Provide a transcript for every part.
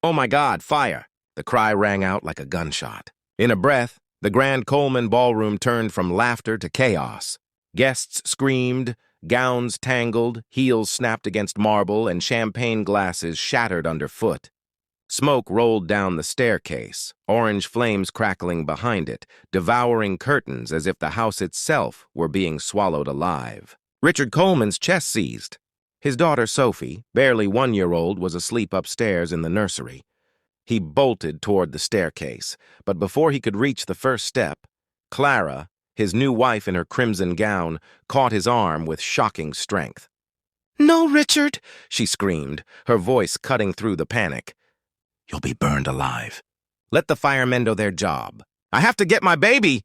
Oh my God, fire! The cry rang out like a gunshot. In a breath, the Grand Coleman ballroom turned from laughter to chaos. Guests screamed, gowns tangled, heels snapped against marble, and champagne glasses shattered underfoot. Smoke rolled down the staircase, orange flames crackling behind it, devouring curtains as if the house itself were being swallowed alive. Richard Coleman's chest seized. His daughter Sophie, barely 1-year-old, was asleep upstairs in the nursery. He bolted toward the staircase, but before he could reach the first step, Clara, his new wife in her crimson gown, caught his arm with shocking strength. "No, Richard!" she screamed, her voice cutting through the panic. "You'll be burned alive. Let the firemen do their job. I have to get my baby!"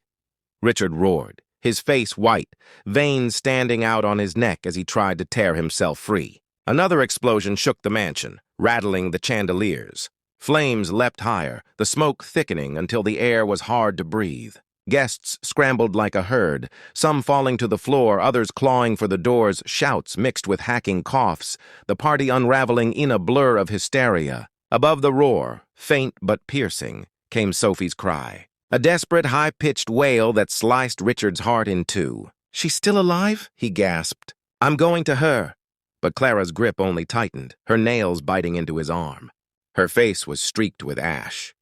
Richard roared, his face white, veins standing out on his neck as he tried to tear himself free. Another explosion shook the mansion, rattling the chandeliers. Flames leapt higher, the smoke thickening until the air was hard to breathe. Guests scrambled like a herd, some falling to the floor, others clawing for the doors, shouts mixed with hacking coughs, the party unraveling in a blur of hysteria. Above the roar, faint but piercing, came Sophie's cry. A desperate, high-pitched wail that sliced Richard's heart in two. "She's still alive?" he gasped. "I'm going to her." But Clara's grip only tightened, her nails biting into his arm. Her face was streaked with ash,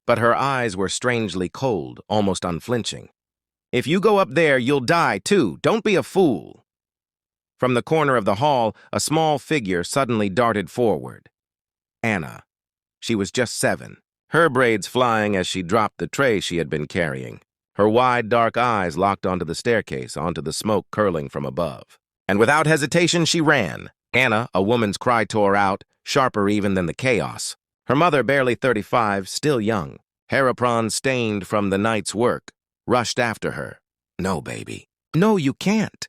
but her eyes were strangely cold, almost unflinching. "If you go up there, you'll die, too. Don't be a fool." From the corner of the hall, a small figure suddenly darted forward. Anna. She was just 7, her braids flying as she dropped the tray she had been carrying. Her wide, dark eyes locked onto the staircase, onto the smoke curling from above. And without hesitation, she ran. Anna, a woman's cry tore out, sharper even than the chaos. Her mother, barely 35, still young, hair apron stained from the night's work, rushed after her. "No, baby. No, you can't."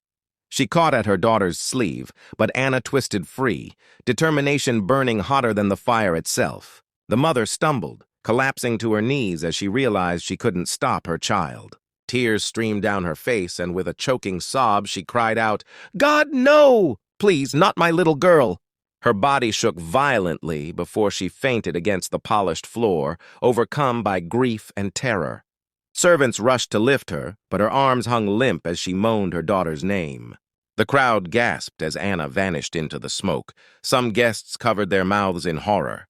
She caught at her daughter's sleeve, but Anna twisted free, determination burning hotter than the fire itself. The mother stumbled, collapsing to her knees as she realized she couldn't stop her child. Tears streamed down her face, and with a choking sob, she cried out, "God, no! Please, not my little girl!" Her body shook violently before she fainted against the polished floor, overcome by grief and terror. Servants rushed to lift her, but her arms hung limp as she moaned her daughter's name. The crowd gasped as Anna vanished into the smoke. Some guests covered their mouths in horror.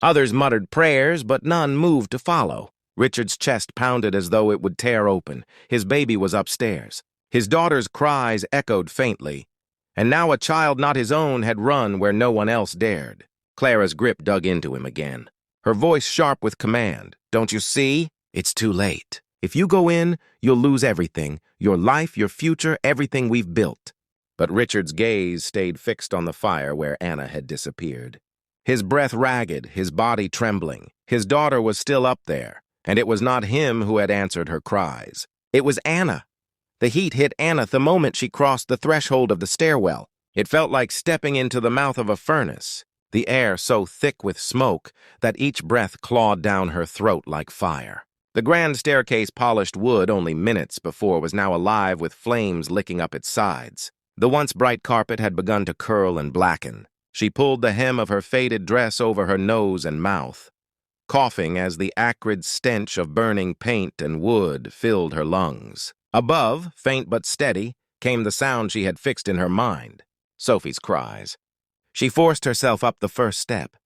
Others muttered prayers, but none moved to follow. Richard's chest pounded as though it would tear open. His baby was upstairs. His daughter's cries echoed faintly. And now a child not his own had run where no one else dared. Clara's grip dug into him again, her voice sharp with command. "Don't you see? It's too late. If you go in, you'll lose everything, your life, your future, everything we've built." But Richard's gaze stayed fixed on the fire where Anna had disappeared. His breath ragged, his body trembling. His daughter was still up there, and it was not him who had answered her cries. It was Anna. The heat hit Anna the moment she crossed the threshold of the stairwell. It felt like stepping into the mouth of a furnace, the air so thick with smoke that each breath clawed down her throat like fire. The grand staircase, polished wood only minutes before, was now alive with flames licking up its sides. The once bright carpet had begun to curl and blacken. She pulled the hem of her faded dress over her nose and mouth, coughing as the acrid stench of burning paint and wood filled her lungs. Above, faint but steady, came the sound she had fixed in her mind, Sophie's cries. She forced herself up the first step,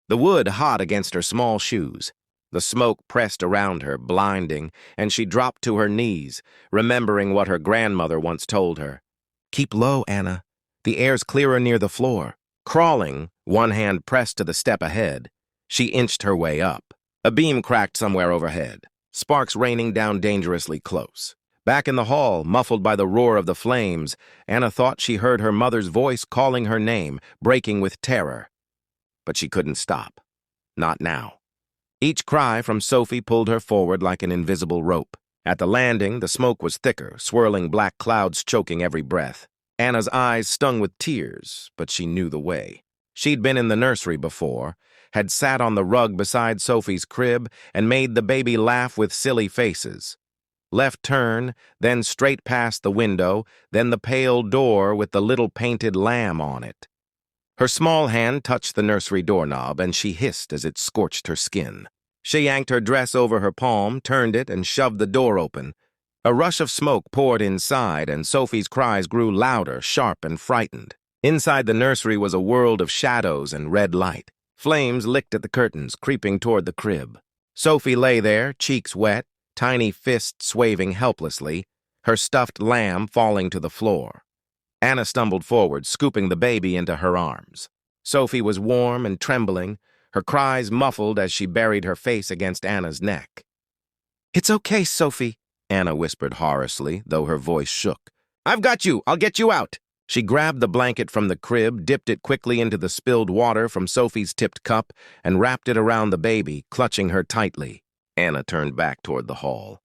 the wood hot against her small shoes. The smoke pressed around her, blinding, and she dropped to her knees, remembering what her grandmother once told her. "Keep low, Anna. The air's clearer near the floor." Crawling, one hand pressed to the step ahead, she inched her way up. A beam cracked somewhere overhead, sparks raining down dangerously close. Back in the hall, muffled by the roar of the flames, Anna thought she heard her mother's voice calling her name, breaking with terror. But she couldn't stop. Not now. Each cry from Sophie pulled her forward like an invisible rope. At the landing, the smoke was thicker, swirling black clouds choking every breath. Anna's eyes stung with tears, but she knew the way. She'd been in the nursery before, had sat on the rug beside Sophie's crib, and made the baby laugh with silly faces. Left turn, then straight past the window, then the pale door with the little painted lamb on it. Her small hand touched the nursery doorknob, and she hissed as it scorched her skin. She yanked her dress over her palm, turned it, and shoved the door open. A rush of smoke poured inside, and Sophie's cries grew louder, sharp, and frightened. Inside the nursery was a world of shadows and red light. Flames licked at the curtains, creeping toward the crib. Sophie lay there, cheeks wet, tiny fists waving helplessly, her stuffed lamb falling to the floor. Anna stumbled forward, scooping the baby into her arms. Sophie was warm and trembling, her cries muffled as she buried her face against Anna's neck. "It's okay, Sophie," Anna whispered hoarsely, though her voice shook. "I've got you! I'll get you out!" She grabbed the blanket from the crib, dipped it quickly into the spilled water from Sophie's tipped cup, and wrapped it around the baby, clutching her tightly. Anna turned back toward the hall.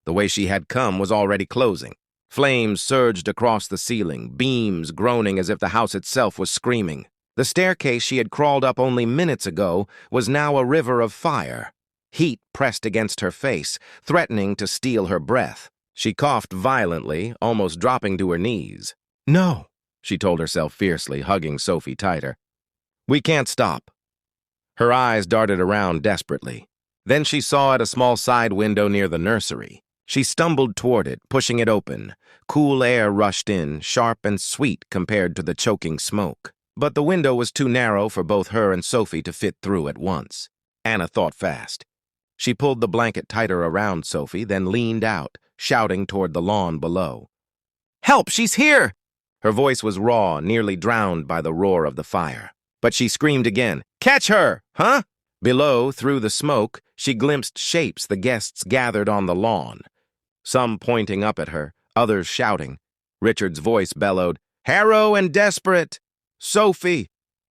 The way she had come was already closing. Flames surged across the ceiling, beams groaning as if the house itself was screaming. The staircase she had crawled up only minutes ago was now a river of fire. Heat pressed against her face, threatening to steal her breath. She coughed violently, almost dropping to her knees. "No," she told herself fiercely, hugging Sophie tighter. "We can't stop." Her eyes darted around desperately. Then she saw at a small side window near the nursery. She stumbled toward it, pushing it open. Cool air rushed in, sharp and sweet compared to the choking smoke. But the window was too narrow for both her and Sophie to fit through at once. Anna thought fast. She pulled the blanket tighter around Sophie, then leaned out, shouting toward the lawn below. "Help! She's here!" Her voice was raw, nearly drowned by the roar of the fire. But she screamed again. "Catch her! Huh?" Below, through the smoke, she glimpsed shapes the guests gathered on the lawn. Some pointing up at her, others shouting. Richard's voice bellowed, "Harrow and desperate! Sophie!"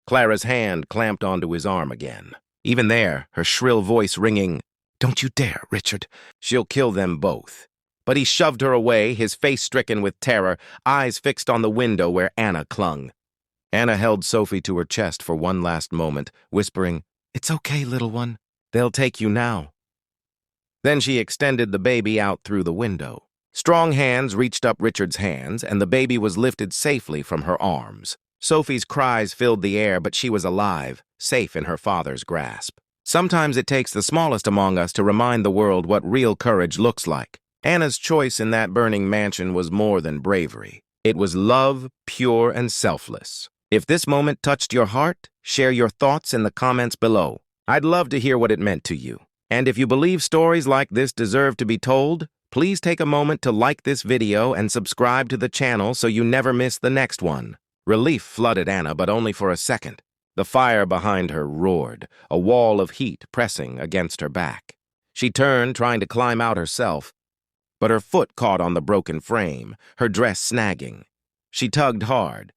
Clara's hand clamped onto his arm again. Even there, her shrill voice ringing, "Don't you dare, Richard. She'll kill them both." But he shoved her away, his face stricken with terror, eyes fixed on the window where Anna clung. Anna held Sophie to her chest for one last moment, whispering, "It's okay, little one. They'll take you now." Then she extended the baby out through the window. Strong hands reached up Richard's hands, and the baby was lifted safely from her arms. Sophie's cries filled the air, but she was alive, safe in her father's grasp. Sometimes it takes the smallest among us to remind the world what real courage looks like. Anna's choice in that burning mansion was more than bravery. It was love, pure and selfless. If this moment touched your heart, share your thoughts in the comments below. I'd love to hear what it meant to you. And if you believe stories like this deserve to be told, please take a moment to like this video and subscribe to the channel so you never miss the next one. Relief flooded Anna, but only for a second. The fire behind her roared, a wall of heat pressing against her back. She turned, trying to climb out herself, but her foot caught on the broken frame, her dress snagging. She tugged hard.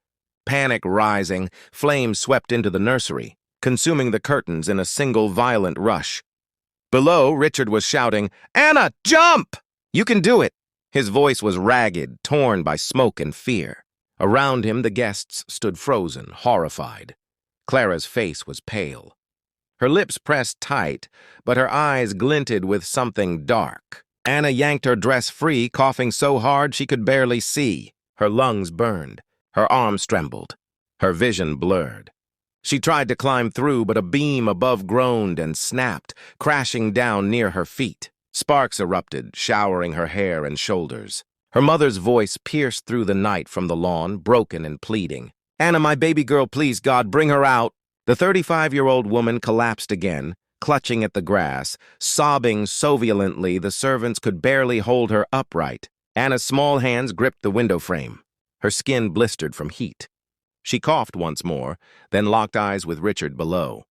Panic rising, flames swept into the nursery, consuming the curtains in a single violent rush. Below, Richard was shouting, "Anna, jump! You can do it!" His voice was ragged, torn by smoke and fear. Around him, the guests stood frozen, horrified. Clara's face was pale. Her lips pressed tight, but her eyes glinted with something dark. Anna yanked her dress free, coughing so hard she could barely see. Her lungs burned. Her arms trembled. Her vision blurred. She tried to climb through, but a beam above groaned and snapped, crashing down near her feet. Sparks erupted, showering her hair and shoulders. Her mother's voice pierced through the night from the lawn, broken and pleading. "Anna, my baby girl, please, God, bring her out." The 35-year-old woman collapsed again, clutching at the grass, sobbing so violently the servants could barely hold her upright. Anna's small hands gripped the window frame. Her skin blistered from heat. She coughed once more, then locked eyes with Richard below.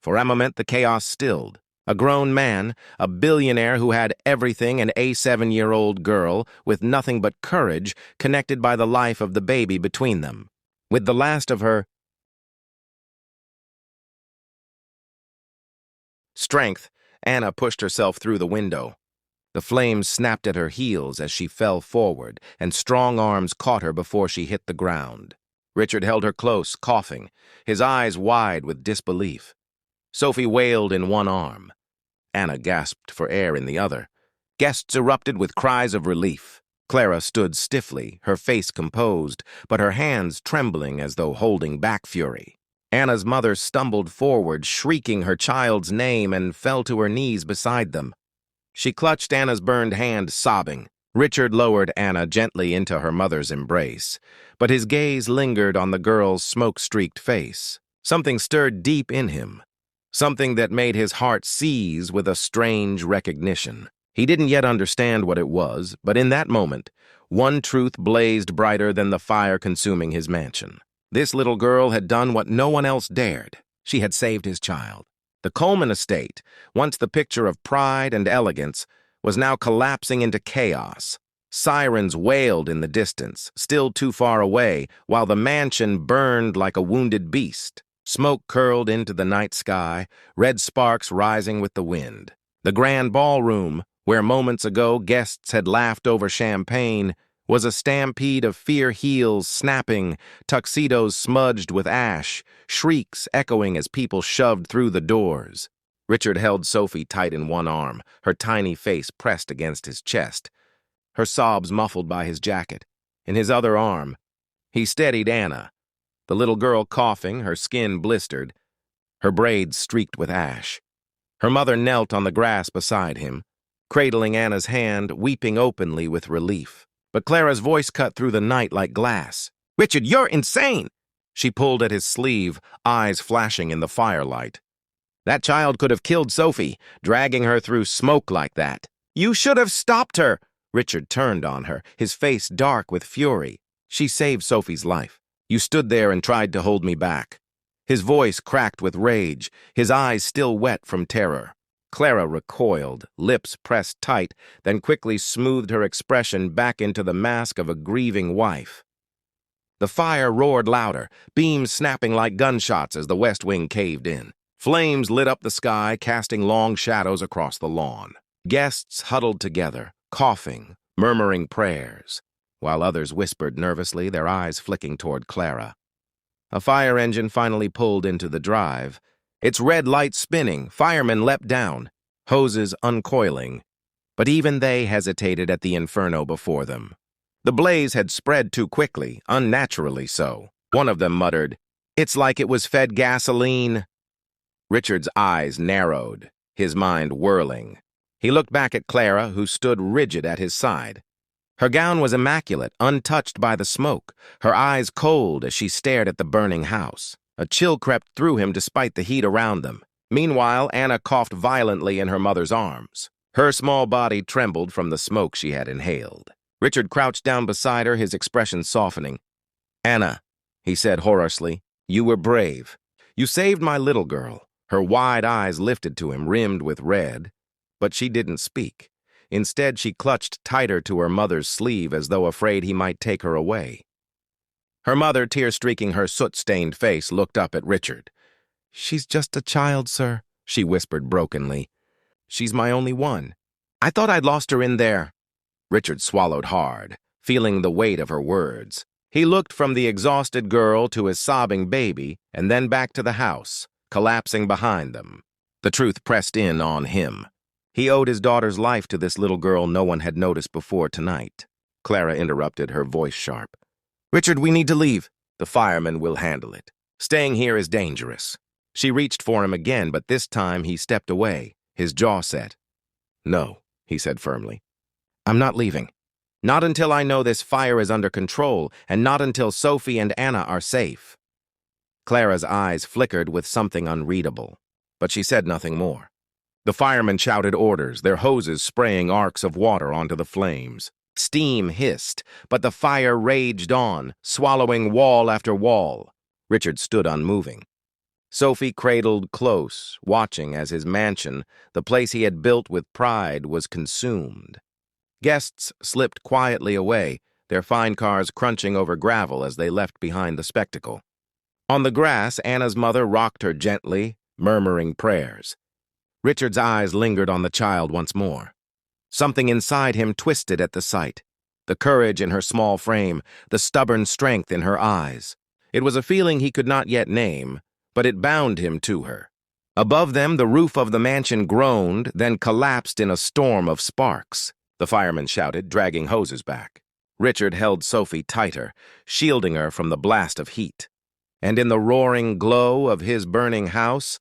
For a moment, the chaos stilled. A grown man, a billionaire who had everything, and a 7-year-old girl with nothing but courage, connected by the life of the baby between them. With the last of her strength, Anna pushed herself through the window. The flames snapped at her heels as she fell forward, and strong arms caught her before she hit the ground. Richard held her close, coughing, his eyes wide with disbelief. Sophie wailed in one arm. Anna gasped for air in the other. Guests erupted with cries of relief. Clara stood stiffly, her face composed, but her hands trembling as though holding back fury. Anna's mother stumbled forward, shrieking her child's name, and fell to her knees beside them. She clutched Anna's burned hand, sobbing. Richard lowered Anna gently into her mother's embrace, but his gaze lingered on the girl's smoke-streaked face. Something stirred deep in him, something that made his heart seize with a strange recognition. He didn't yet understand what it was, but in that moment, one truth blazed brighter than the fire consuming his mansion. This little girl had done what no one else dared. She had saved his child. The Coleman estate, once the picture of pride and elegance, was now collapsing into chaos. Sirens wailed in the distance, still too far away, while the mansion burned like a wounded beast. Smoke curled into the night sky, red sparks rising with the wind. The grand ballroom, where moments ago guests had laughed over champagne, was a stampede of fear heels snapping, tuxedos smudged with ash, shrieks echoing as people shoved through the doors. Richard held Sophie tight in one arm, her tiny face pressed against his chest, her sobs muffled by his jacket. In his other arm, he steadied Anna, the little girl coughing, her skin blistered, her braids streaked with ash. Her mother knelt on the grass beside him, cradling Anna's hand, weeping openly with relief. But Clara's voice cut through the night like glass. "Richard, you're insane!" She pulled at his sleeve, eyes flashing in the firelight. "That child could have killed Sophie, dragging her through smoke like that." "You should have stopped her!" Richard turned on her, his face dark with fury. "She saved Sophie's life. You stood there and tried to hold me back." His voice cracked with rage, his eyes still wet from terror. Clara recoiled, lips pressed tight, then quickly smoothed her expression back into the mask of a grieving wife. The fire roared louder, beams snapping like gunshots as the west wing caved in. Flames lit up the sky, casting long shadows across the lawn. Guests huddled together, coughing, murmuring prayers, while others whispered nervously, their eyes flicking toward Clara. A fire engine finally pulled into the drive, its red light spinning. Firemen leapt down, hoses uncoiling, but even they hesitated at the inferno before them. The blaze had spread too quickly, unnaturally so. One of them muttered, "It's like it was fed gasoline." Richard's eyes narrowed, his mind whirling. He looked back at Clara, who stood rigid at his side. Her gown was immaculate, untouched by the smoke, her eyes cold as she stared at the burning house. A chill crept through him despite the heat around them. Meanwhile, Anna coughed violently in her mother's arms. Her small body trembled from the smoke she had inhaled. Richard crouched down beside her, his expression softening. "Anna," he said hoarsely, "you were brave. You saved my little girl." Her wide eyes lifted to him, rimmed with red, but she didn't speak. Instead, she clutched tighter to her mother's sleeve as though afraid he might take her away. Her mother, tear-streaking her soot-stained face, looked up at Richard. "She's just a child, sir," she whispered brokenly. "She's my only one. I thought I'd lost her in there." Richard swallowed hard, feeling the weight of her words. He looked from the exhausted girl to his sobbing baby, and then back to the house, collapsing behind them. The truth pressed in on him. He owed his daughter's life to this little girl no one had noticed before tonight. Clara interrupted, her voice sharp. "Richard, we need to leave. The firemen will handle it. Staying here is dangerous." She reached for him again, but this time he stepped away, his jaw set. "No," he said firmly. "I'm not leaving. Not until I know this fire is under control, and not until Sophie and Anna are safe." Clara's eyes flickered with something unreadable, but she said nothing more. The firemen shouted orders, their hoses spraying arcs of water onto the flames. Steam hissed, but the fire raged on, swallowing wall after wall. Richard stood unmoving. Sophie cradled close, watching as his mansion, the place he had built with pride, was consumed. Guests slipped quietly away, their fine cars crunching over gravel as they left behind the spectacle. On the grass, Anna's mother rocked her gently, murmuring prayers. Richard's eyes lingered on the child once more. Something inside him twisted at the sight. The courage in her small frame, the stubborn strength in her eyes. It was a feeling he could not yet name, but it bound him to her. Above them, the roof of the mansion groaned, then collapsed in a storm of sparks. The firemen shouted, dragging hoses back. Richard held Sophie tighter, shielding her from the blast of heat. And in the roaring glow of his burning house,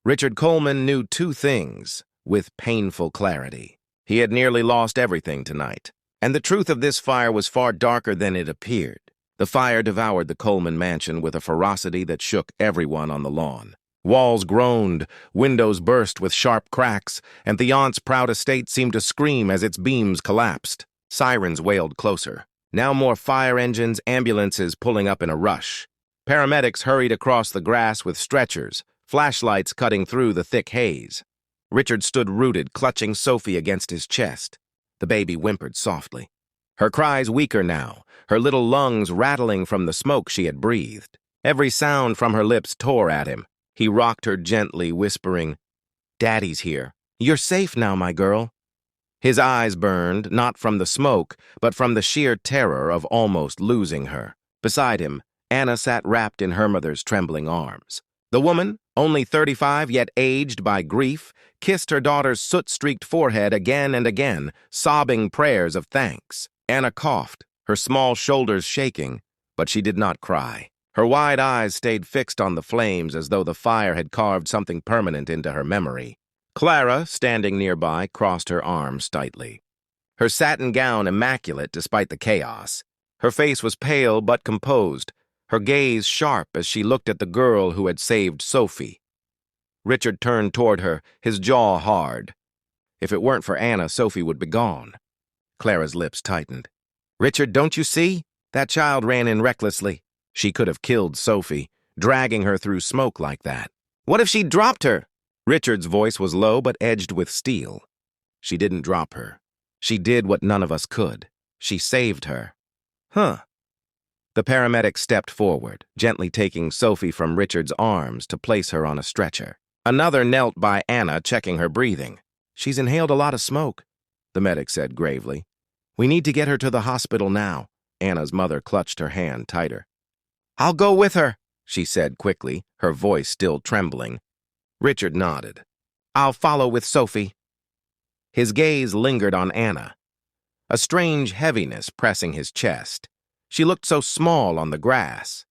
Richard Coleman knew two things with painful clarity. He had nearly lost everything tonight. And the truth of this fire was far darker than it appeared. The fire devoured the Coleman mansion with a ferocity that shook everyone on the lawn. Walls groaned, windows burst with sharp cracks, and the aunt's proud estate seemed to scream as its beams collapsed. Sirens wailed closer. Now more fire engines, ambulances pulling up in a rush. Paramedics hurried across the grass with stretchers, flashlights cutting through the thick haze. Richard stood rooted, clutching Sophie against his chest. The baby whimpered softly. Her cries weaker now, her little lungs rattling from the smoke she had breathed. Every sound from her lips tore at him. He rocked her gently, whispering, "Daddy's here. You're safe now, my girl." His eyes burned, not from the smoke, but from the sheer terror of almost losing her. Beside him, Anna sat wrapped in her mother's trembling arms. The woman, only 35 yet aged by grief, kissed her daughter's soot-streaked forehead again and again, sobbing prayers of thanks. Anna coughed, her small shoulders shaking, but she did not cry. Her wide eyes stayed fixed on the flames as though the fire had carved something permanent into her memory. Clara, standing nearby, crossed her arms tightly. Her satin gown immaculate despite the chaos. Her face was pale but composed, her gaze sharp as she looked at the girl who had saved Sophie. Richard turned toward her, his jaw hard. If it weren't for Anna, Sophie would be gone. Clara's lips tightened. "Richard, don't you see? That child ran in recklessly. She could have killed Sophie, dragging her through smoke like that. What if she dropped her?" Richard's voice was low but edged with steel. "She didn't drop her. She did what none of us could. She saved her." "Huh." The paramedic stepped forward, gently taking Sophie from Richard's arms to place her on a stretcher. Another knelt by Anna, checking her breathing. "She's inhaled a lot of smoke," the medic said gravely. "We need to get her to the hospital now." Anna's mother clutched her hand tighter. "I'll go with her," she said quickly, her voice still trembling. Richard nodded. "I'll follow with Sophie." His gaze lingered on Anna, a strange heaviness pressing his chest. She looked so small on the grass,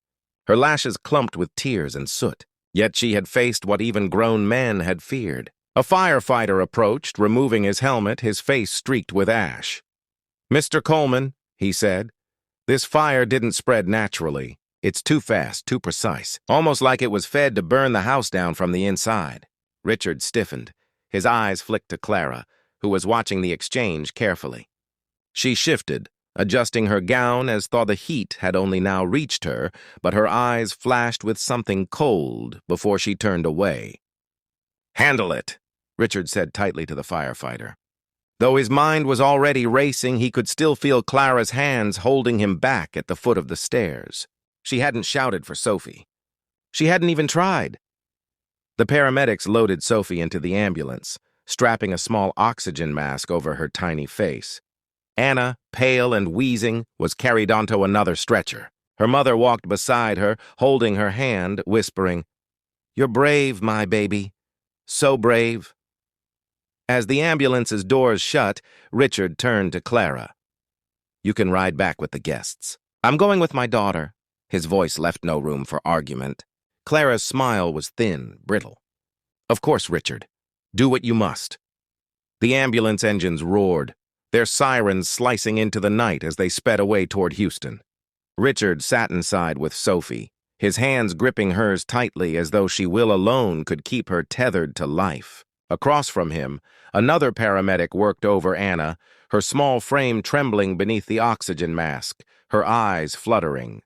her lashes clumped with tears and soot. Yet she had faced what even grown men had feared. A firefighter approached, removing his helmet, his face streaked with ash. "Mr. Coleman," he said, "this fire didn't spread naturally. It's too fast, too precise, almost like it was fed to burn the house down from the inside." Richard stiffened. His eyes flicked to Clara, who was watching the exchange carefully. She shifted, adjusting her gown as though the heat had only now reached her, but her eyes flashed with something cold before she turned away. "Handle it," Richard said tightly to the firefighter. Though his mind was already racing, he could still feel Clara's hands holding him back at the foot of the stairs. She hadn't shouted for Sophie. She hadn't even tried. The paramedics loaded Sophie into the ambulance, strapping a small oxygen mask over her tiny face. Anna, pale and wheezing, was carried onto another stretcher. Her mother walked beside her, holding her hand, whispering, "You're brave, my baby. So brave." As the ambulance's doors shut, Richard turned to Clara. "You can ride back with the guests. I'm going with my daughter." His voice left no room for argument. Clara's smile was thin, brittle. "Of course, Richard. Do what you must." The ambulance engines roared, their sirens slicing into the night as they sped away toward Houston. Richard sat inside with Sophie, his hands gripping hers tightly as though she will alone could keep her tethered to life. Across from him, another paramedic worked over Anna, her small frame trembling beneath the oxygen mask, her eyes fluttering.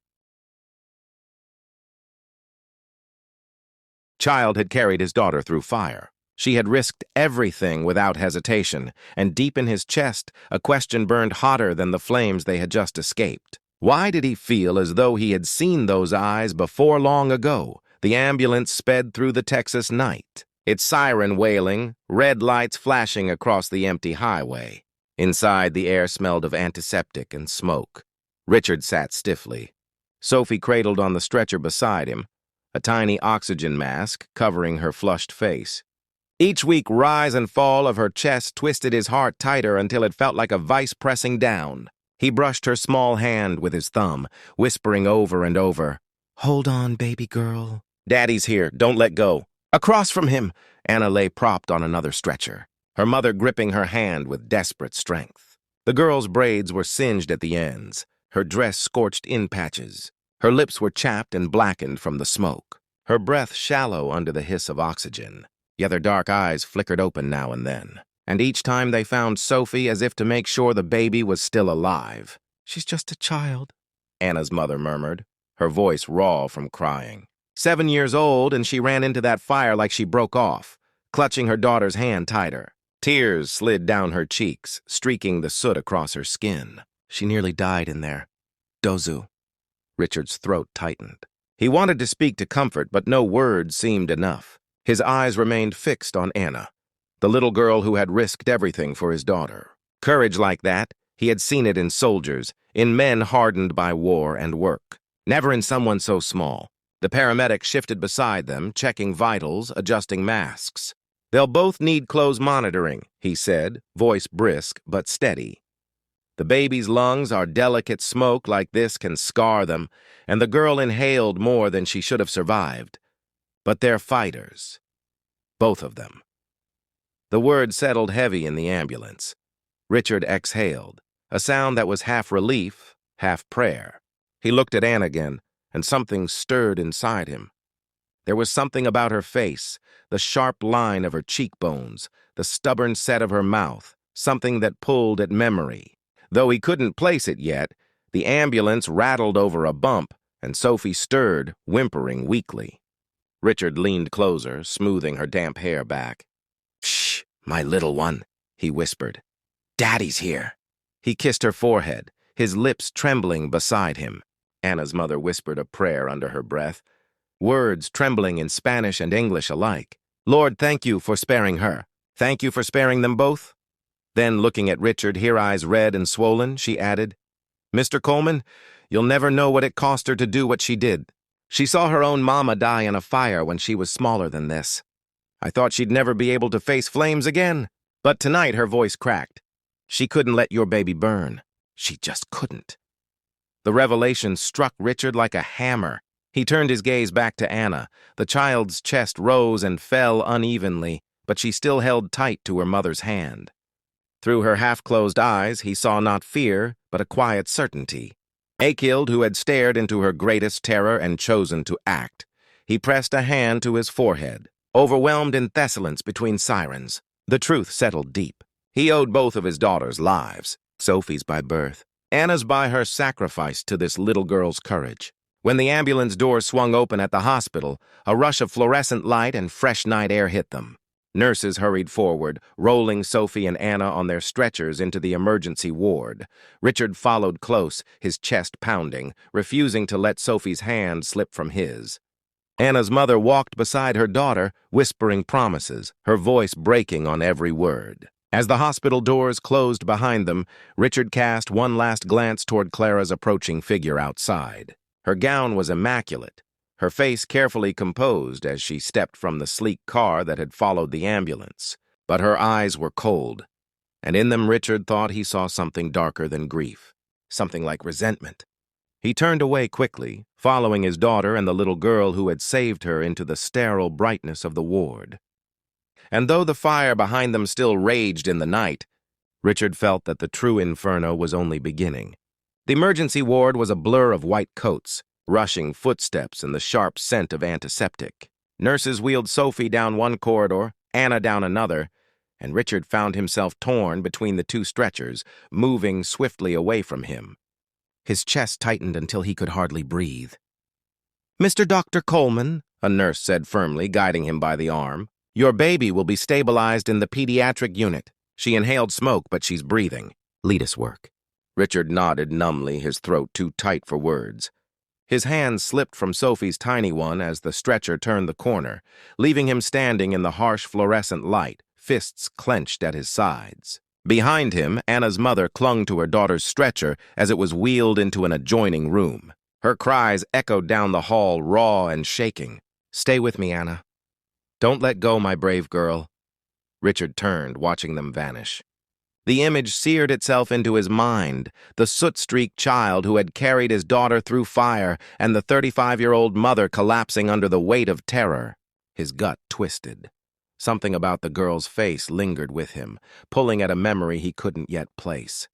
Child had carried his daughter through fire. She had risked everything without hesitation, and deep in his chest, a question burned hotter than the flames they had just escaped. Why did he feel as though he had seen those eyes before long ago? The ambulance sped through the Texas night, its siren wailing, red lights flashing across the empty highway. Inside, the air smelled of antiseptic and smoke. Richard sat stiffly. Sophie cradled on the stretcher beside him, a tiny oxygen mask covering her flushed face. Each weak rise and fall of her chest twisted his heart tighter until it felt like a vice pressing down. He brushed her small hand with his thumb, whispering over and over, Hold on, baby girl. Daddy's here. Don't let go. Across from him, Anna lay propped on another stretcher, her mother gripping her hand with desperate strength. The girl's braids were singed at the ends, her dress scorched in patches. Her lips were chapped and blackened from the smoke, her breath shallow under the hiss of oxygen. Yet her dark eyes flickered open now and then, and each time they found Sophie as if to make sure the baby was still alive. She's just a child, Anna's mother murmured, her voice raw from crying. 7 years old, and she ran into that fire like she broke off, clutching her daughter's hand tighter. Tears slid down her cheeks, streaking the soot across her skin. She nearly died in there. Dozu. Richard's throat tightened. He wanted to speak to comfort, but no words seemed enough. His eyes remained fixed on Anna, the little girl who had risked everything for his daughter. Courage like that, he had seen it in soldiers, in men hardened by war and work. Never in someone so small. The paramedic shifted beside them, checking vitals, adjusting masks. They'll both need close monitoring, he said, voice brisk but steady. The baby's lungs are delicate. Smoke like this can scar them, and the girl inhaled more than she should have survived. But they're fighters. Both of them. The word settled heavy in the ambulance. Richard exhaled, a sound that was half relief, half prayer. He looked at Anne again, and something stirred inside him. There was something about her face, the sharp line of her cheekbones, the stubborn set of her mouth, something that pulled at memory. Though he couldn't place it yet, the ambulance rattled over a bump, and Sophie stirred, whimpering weakly. Richard leaned closer, smoothing her damp hair back. "Shh, my little one," he whispered. "Daddy's here." He kissed her forehead, his lips trembling beside him. Anna's mother whispered a prayer under her breath, words trembling in Spanish and English alike. "Lord, thank you for sparing her. Thank you for sparing them both." Then, looking at Richard, her eyes red and swollen, she added, "Mr. Coleman, you'll never know what it cost her to do what she did. She saw her own mama die in a fire when she was smaller than this. I thought she'd never be able to face flames again. But tonight her voice cracked. She couldn't let your baby burn. She just couldn't." The revelation struck Richard like a hammer. He turned his gaze back to Anna. The child's chest rose and fell unevenly, but she still held tight to her mother's hand. Through her half-closed eyes, he saw not fear, but a quiet certainty. Achild, who had stared into her greatest terror and chosen to act. He pressed a hand to his forehead, overwhelmed in Thessalon's between sirens. The truth settled deep. He owed both of his daughters' lives, Sophie's by birth, Anna's by her sacrifice to this little girl's courage. When the ambulance doors swung open at the hospital, a rush of fluorescent light and fresh night air hit them. Nurses hurried forward, rolling Sophie and Anna on their stretchers into the emergency ward. Richard followed close, his chest pounding, refusing to let Sophie's hand slip from his. Anna's mother walked beside her daughter, whispering promises, her voice breaking on every word. As the hospital doors closed behind them, Richard cast one last glance toward Clara's approaching figure outside. Her gown was immaculate, her face carefully composed as she stepped from the sleek car that had followed the ambulance. But her eyes were cold, and in them Richard thought he saw something darker than grief, something like resentment. He turned away quickly, following his daughter and the little girl who had saved her into the sterile brightness of the ward. And though the fire behind them still raged in the night, Richard felt that the true inferno was only beginning. The emergency ward was a blur of white coats, rushing footsteps and the sharp scent of antiseptic. Nurses wheeled Sophie down one corridor, Anna down another, and Richard found himself torn between the two stretchers, moving swiftly away from him. His chest tightened until he could hardly breathe. "Mr. Dr. Coleman," a nurse said firmly, guiding him by the arm, "your baby will be stabilized in the pediatric unit. She inhaled smoke, but she's breathing. Lead us work." Richard nodded numbly, his throat too tight for words. His hand slipped from Sophie's tiny one as the stretcher turned the corner, leaving him standing in the harsh fluorescent light, fists clenched at his sides. Behind him, Anna's mother clung to her daughter's stretcher as it was wheeled into an adjoining room. Her cries echoed down the hall, raw and shaking. "Stay with me, Anna. Don't let go, my brave girl." Richard turned, watching them vanish. The image seared itself into his mind, the soot-streaked child who had carried his daughter through fire and the 35-year-old mother collapsing under the weight of terror. His gut twisted. Something about the girl's face lingered with him, pulling at a memory he couldn't yet place.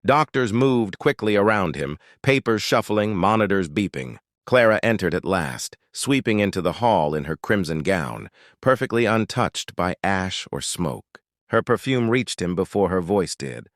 Doctors moved quickly around him, papers shuffling, monitors beeping. Clara entered at last, sweeping into the hall in her crimson gown, perfectly untouched by ash or smoke. Her perfume reached him before her voice did,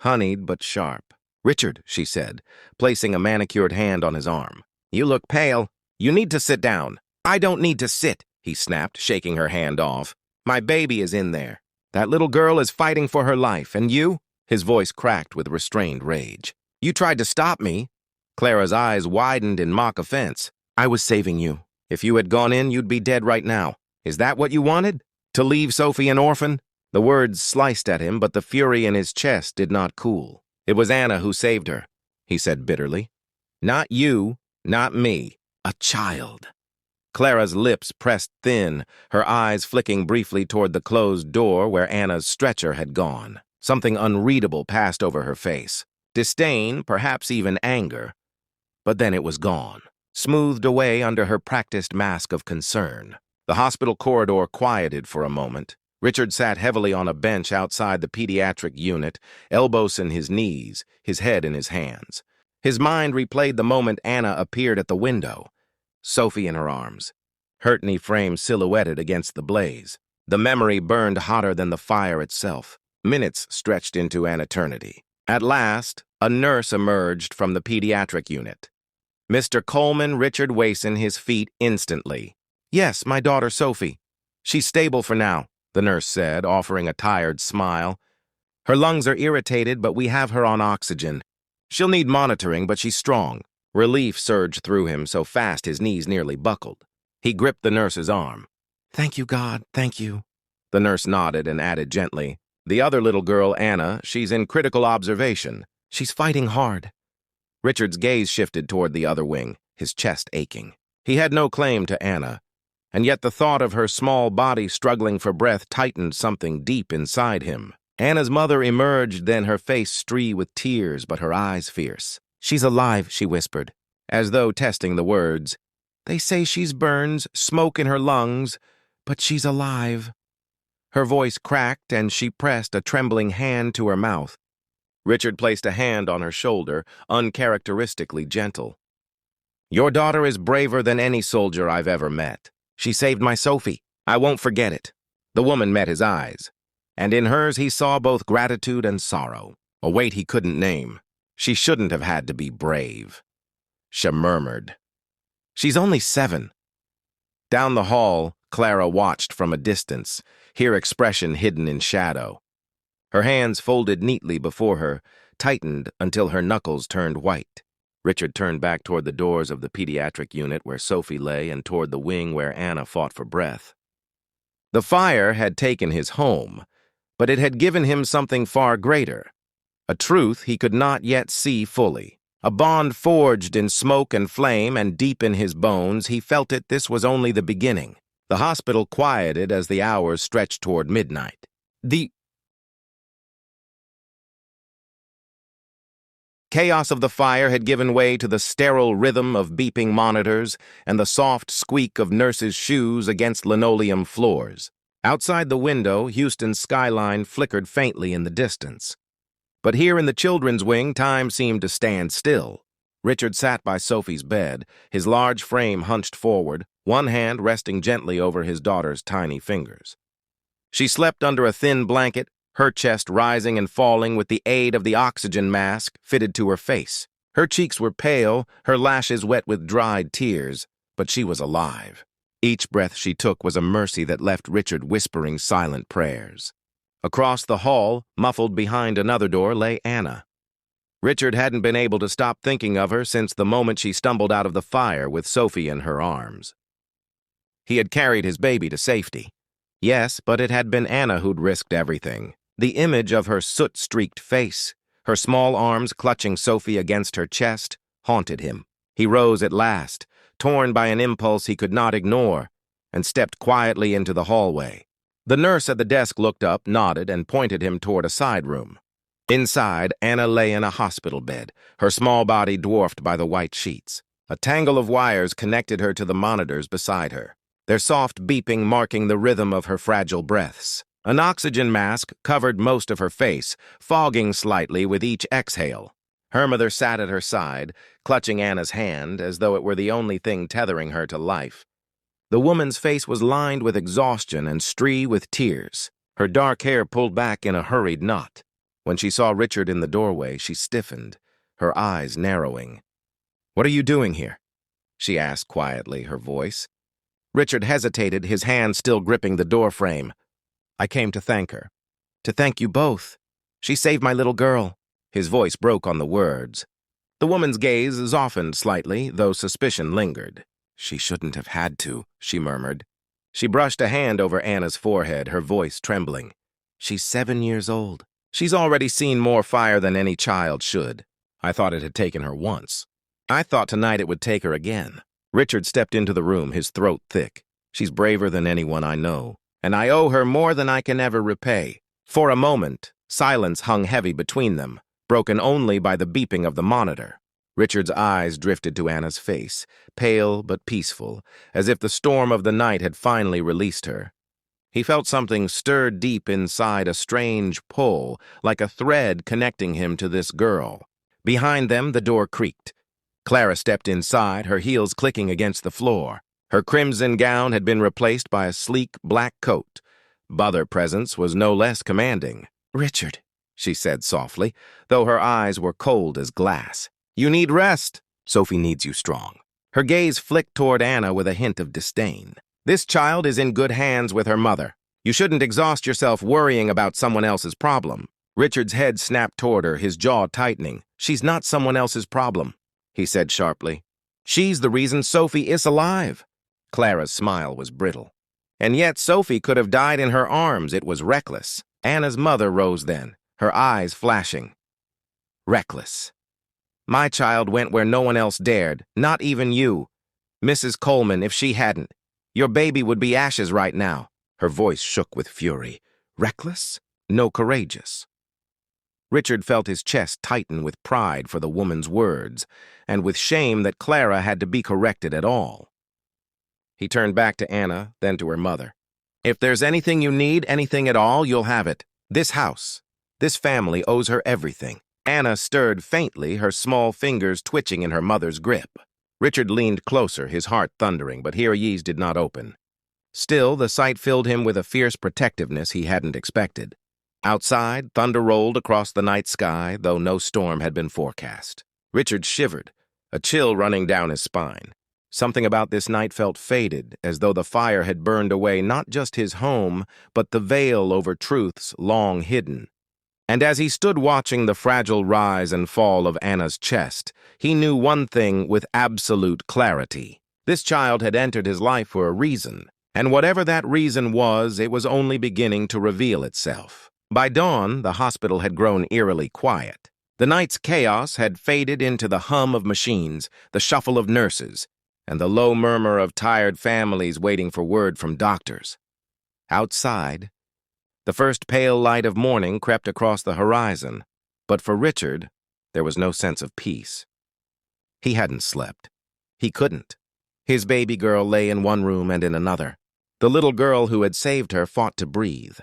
honeyed but sharp. "Richard," she said, placing a manicured hand on his arm. "You look pale. You need to sit down." "I don't need to sit," he snapped, shaking her hand off. "My baby is in there. That little girl is fighting for her life, and you?" His voice cracked with restrained rage. "You tried to stop me." Clara's eyes widened in mock offense. "I was saving you. If you had gone in, you'd be dead right now. Is that what you wanted? To leave Sophie an orphan?" The words sliced at him, but the fury in his chest did not cool. "It was Anna who saved her," he said bitterly. "Not you, not me. A child." Clara's lips pressed thin, her eyes flicking briefly toward the closed door where Anna's stretcher had gone. Something unreadable passed over her face. Disdain, perhaps even anger. But then it was gone, smoothed away under her practiced mask of concern. The hospital corridor quieted for a moment. Richard sat heavily on a bench outside the pediatric unit, elbows in his knees, his head in his hands. His mind replayed the moment Anna appeared at the window, Sophie in her arms, Hurtney frame silhouetted against the blaze. The memory burned hotter than the fire itself. Minutes stretched into an eternity. At last, a nurse emerged from the pediatric unit. "Mr. Coleman Richard Wason," his feet instantly. "Yes, my daughter Sophie. She's stable for now," the nurse said, offering a tired smile. "Her lungs are irritated, but we have her on oxygen. She'll need monitoring, but she's strong." Relief surged through him so fast his knees nearly buckled. He gripped the nurse's arm. "Thank you, God, thank you." The nurse nodded and added gently, "The other little girl, Anna, she's in critical observation. She's fighting hard." Richard's gaze shifted toward the other wing, his chest aching. He had no claim to Anna, and yet the thought of her small body struggling for breath tightened something deep inside him. Anna's mother emerged, then her face streaked with tears, but her eyes fierce. "She's alive," she whispered, as though testing the words. "They say she's burns, smoke in her lungs, but she's alive." Her voice cracked, and she pressed a trembling hand to her mouth. Richard placed a hand on her shoulder, uncharacteristically gentle. "Your daughter is braver than any soldier I've ever met. She saved my Sophie. I won't forget it." The woman met his eyes, and in hers he saw both gratitude and sorrow, a weight he couldn't name. "She shouldn't have had to be brave," she murmured. "She's only 7. Down the hall, Clara watched from a distance, her expression hidden in shadow. Her hands folded neatly before her, tightened until her knuckles turned white. Richard turned back toward the doors of the pediatric unit where Sophie lay and toward the wing where Anna fought for breath. The fire had taken his home, but it had given him something far greater, a truth he could not yet see fully. A bond forged in smoke and flame, and deep in his bones, he felt it this was only the beginning. The hospital quieted as the hours stretched toward midnight. The chaos of the fire had given way to the sterile rhythm of beeping monitors and the soft squeak of nurses' shoes against linoleum floors. Outside the window, Houston's skyline flickered faintly in the distance. But here in the children's wing, time seemed to stand still. Richard sat by Sophie's bed, his large frame hunched forward, one hand resting gently over his daughter's tiny fingers. She slept under a thin blanket, her chest rising and falling with the aid of the oxygen mask fitted to her face. Her cheeks were pale, her lashes wet with dried tears, but she was alive. Each breath she took was a mercy that left Richard whispering silent prayers. Across the hall, muffled behind another door, lay Anna. Richard hadn't been able to stop thinking of her since the moment she stumbled out of the fire with Sophie in her arms. He had carried his baby to safety. Yes, but it had been Anna who'd risked everything. The image of her soot-streaked face, her small arms clutching Sophie against her chest, haunted him. He rose at last, torn by an impulse he could not ignore, and stepped quietly into the hallway. The nurse at the desk looked up, nodded, and pointed him toward a side room. Inside, Anna lay in a hospital bed, her small body dwarfed by the white sheets. A tangle of wires connected her to the monitors beside her, their soft beeping marking the rhythm of her fragile breaths. An oxygen mask covered most of her face, fogging slightly with each exhale. Her mother sat at her side, clutching Anna's hand as though it were the only thing tethering her to life. The woman's face was lined with exhaustion and streaked with tears, her dark hair pulled back in a hurried knot. When she saw Richard in the doorway, she stiffened, her eyes narrowing. "What are you doing here?" she asked quietly, her voice. Richard hesitated, his hand still gripping the doorframe. "I came to thank her. To thank you both. She saved my little girl." His voice broke on the words. The woman's gaze softened slightly, though suspicion lingered. "She shouldn't have had to," she murmured. She brushed a hand over Anna's forehead, her voice trembling. "She's 7 years old. She's already seen more fire than any child should. I thought it had taken her once. I thought tonight it would take her again." Richard stepped into the room, his throat thick. "She's braver than anyone I know, and I owe her more than I can ever repay." For a moment, silence hung heavy between them, broken only by the beeping of the monitor. Richard's eyes drifted to Anna's face, pale but peaceful, as if the storm of the night had finally released her. He felt something stir deep inside, a strange pull, like a thread connecting him to this girl. Behind them, the door creaked. Clara stepped inside, her heels clicking against the floor. Her crimson gown had been replaced by a sleek black coat. Other presence was no less commanding. "Richard," she said softly, though her eyes were cold as glass. "You need rest. Sophie needs you strong." Her gaze flicked toward Anna with a hint of disdain. "This child is in good hands with her mother. You shouldn't exhaust yourself worrying about someone else's problem." Richard's head snapped toward her, his jaw tightening. "She's not someone else's problem," he said sharply. "She's the reason Sophie is alive." Clara's smile was brittle. "And yet Sophie could have died in her arms. It was reckless." Anna's mother rose then, her eyes flashing. "Reckless. My child went where no one else dared, not even you. Mrs. Coleman, if she hadn't, your baby would be ashes right now." Her voice shook with fury. Reckless? No, courageous. Richard felt his chest tighten with pride for the woman's words, and with shame that Clara had to be corrected at all. He turned back to Anna, then to her mother. "If there's anything you need, anything at all, you'll have it. This house, this family owes her everything." Anna stirred faintly, her small fingers twitching in her mother's grip. Richard leaned closer, his heart thundering, but her ears did not open. Still, the sight filled him with a fierce protectiveness he hadn't expected. Outside, thunder rolled across the night sky, though no storm had been forecast. Richard shivered, a chill running down his spine. Something about this night felt faded, as though the fire had burned away not just his home, but the veil over truths long hidden. And as he stood watching the fragile rise and fall of Anna's chest, he knew one thing with absolute clarity. This child had entered his life for a reason, and whatever that reason was, it was only beginning to reveal itself. By dawn, the hospital had grown eerily quiet. The night's chaos had faded into the hum of machines, the shuffle of nurses, and the low murmur of tired families waiting for word from doctors. Outside, the first pale light of morning crept across the horizon, but for Richard, there was no sense of peace. He hadn't slept. He couldn't. His baby girl lay in one room and in another. The little girl who had saved her fought to breathe.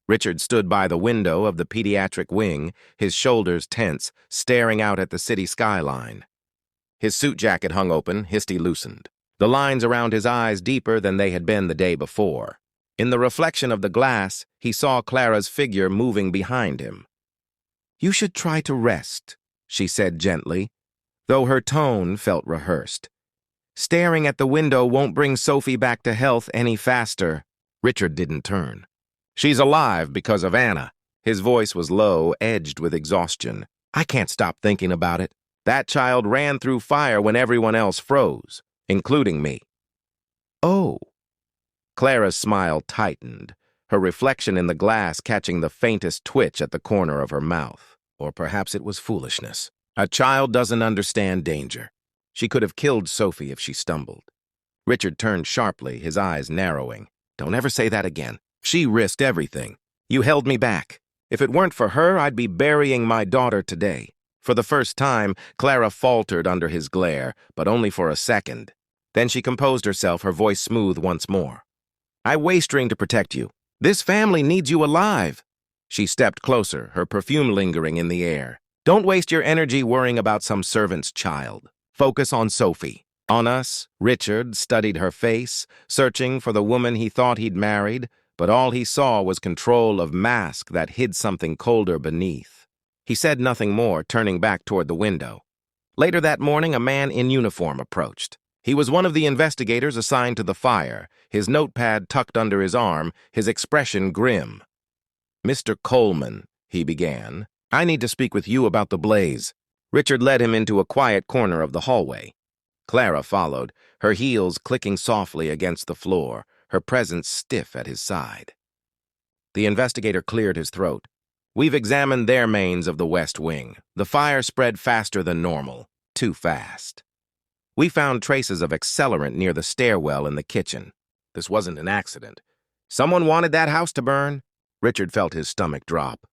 Richard stood by the window of the pediatric wing, his shoulders tense, staring out at the city skyline. His suit jacket hung open, Histy loosened, the lines around his eyes deeper than they had been the day before. In the reflection of the glass, he saw Clara's figure moving behind him. "You should try to rest," she said gently, though her tone felt rehearsed. "Staring at the window won't bring Sophie back to health any faster." Richard didn't turn. "She's alive because of Anna." His voice was low, edged with exhaustion. "I can't stop thinking about it. That child ran through fire when everyone else froze, including me." "Oh." Clara's smile tightened, her reflection in the glass catching the faintest twitch at the corner of her mouth. Or perhaps it was foolishness. A child doesn't understand danger. She could have killed Sophie if she stumbled. Richard turned sharply, his eyes narrowing. "Don't ever say that again. She risked everything. You held me back. If it weren't for her, I'd be burying my daughter today. For the first time, Clara faltered under his glare, but only for a second. Then she composed herself, her voice smooth once more. I waystring to protect you. This family needs you alive. She stepped closer, her perfume lingering in the air. Don't waste your energy worrying about some servant's child. Focus on Sophie. On us, Richard studied her face, searching for the woman he thought he'd married, but all he saw was control of mask that hid something colder beneath. He said nothing more, turning back toward the window. Later that morning, a man in uniform approached. He was one of the investigators assigned to the fire, his notepad tucked under his arm, his expression grim. Mr. Coleman, he began, I need to speak with you about the blaze. Richard led him into a quiet corner of the hallway. Clara followed, her heels clicking softly against the floor, her presence stiff at his side. The investigator cleared his throat. We've examined their mains of the West Wing. The fire spread faster than normal, too fast. We found traces of accelerant near the stairwell in the kitchen. This wasn't an accident. Someone wanted that house to burn. Richard felt his stomach drop.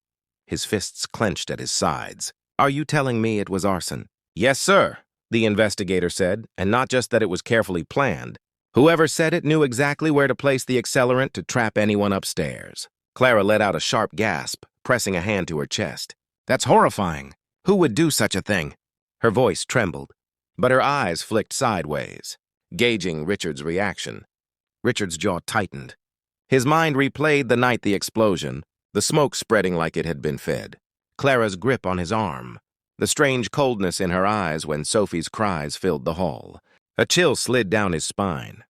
His fists clenched at his sides. Are you telling me it was arson? Yes, sir, the investigator said, and not just that it was carefully planned. Whoever said it knew exactly where to place the accelerant to trap anyone upstairs. Clara let out a sharp gasp, pressing a hand to her chest. That's horrifying. Who would do such a thing? Her voice trembled, but her eyes flicked sideways, gauging Richard's reaction. Richard's jaw tightened. His mind replayed the night the explosion, the smoke spreading like it had been fed. Clara's grip on his arm, the strange coldness in her eyes when Sophie's cries filled the hall. A chill slid down his spine.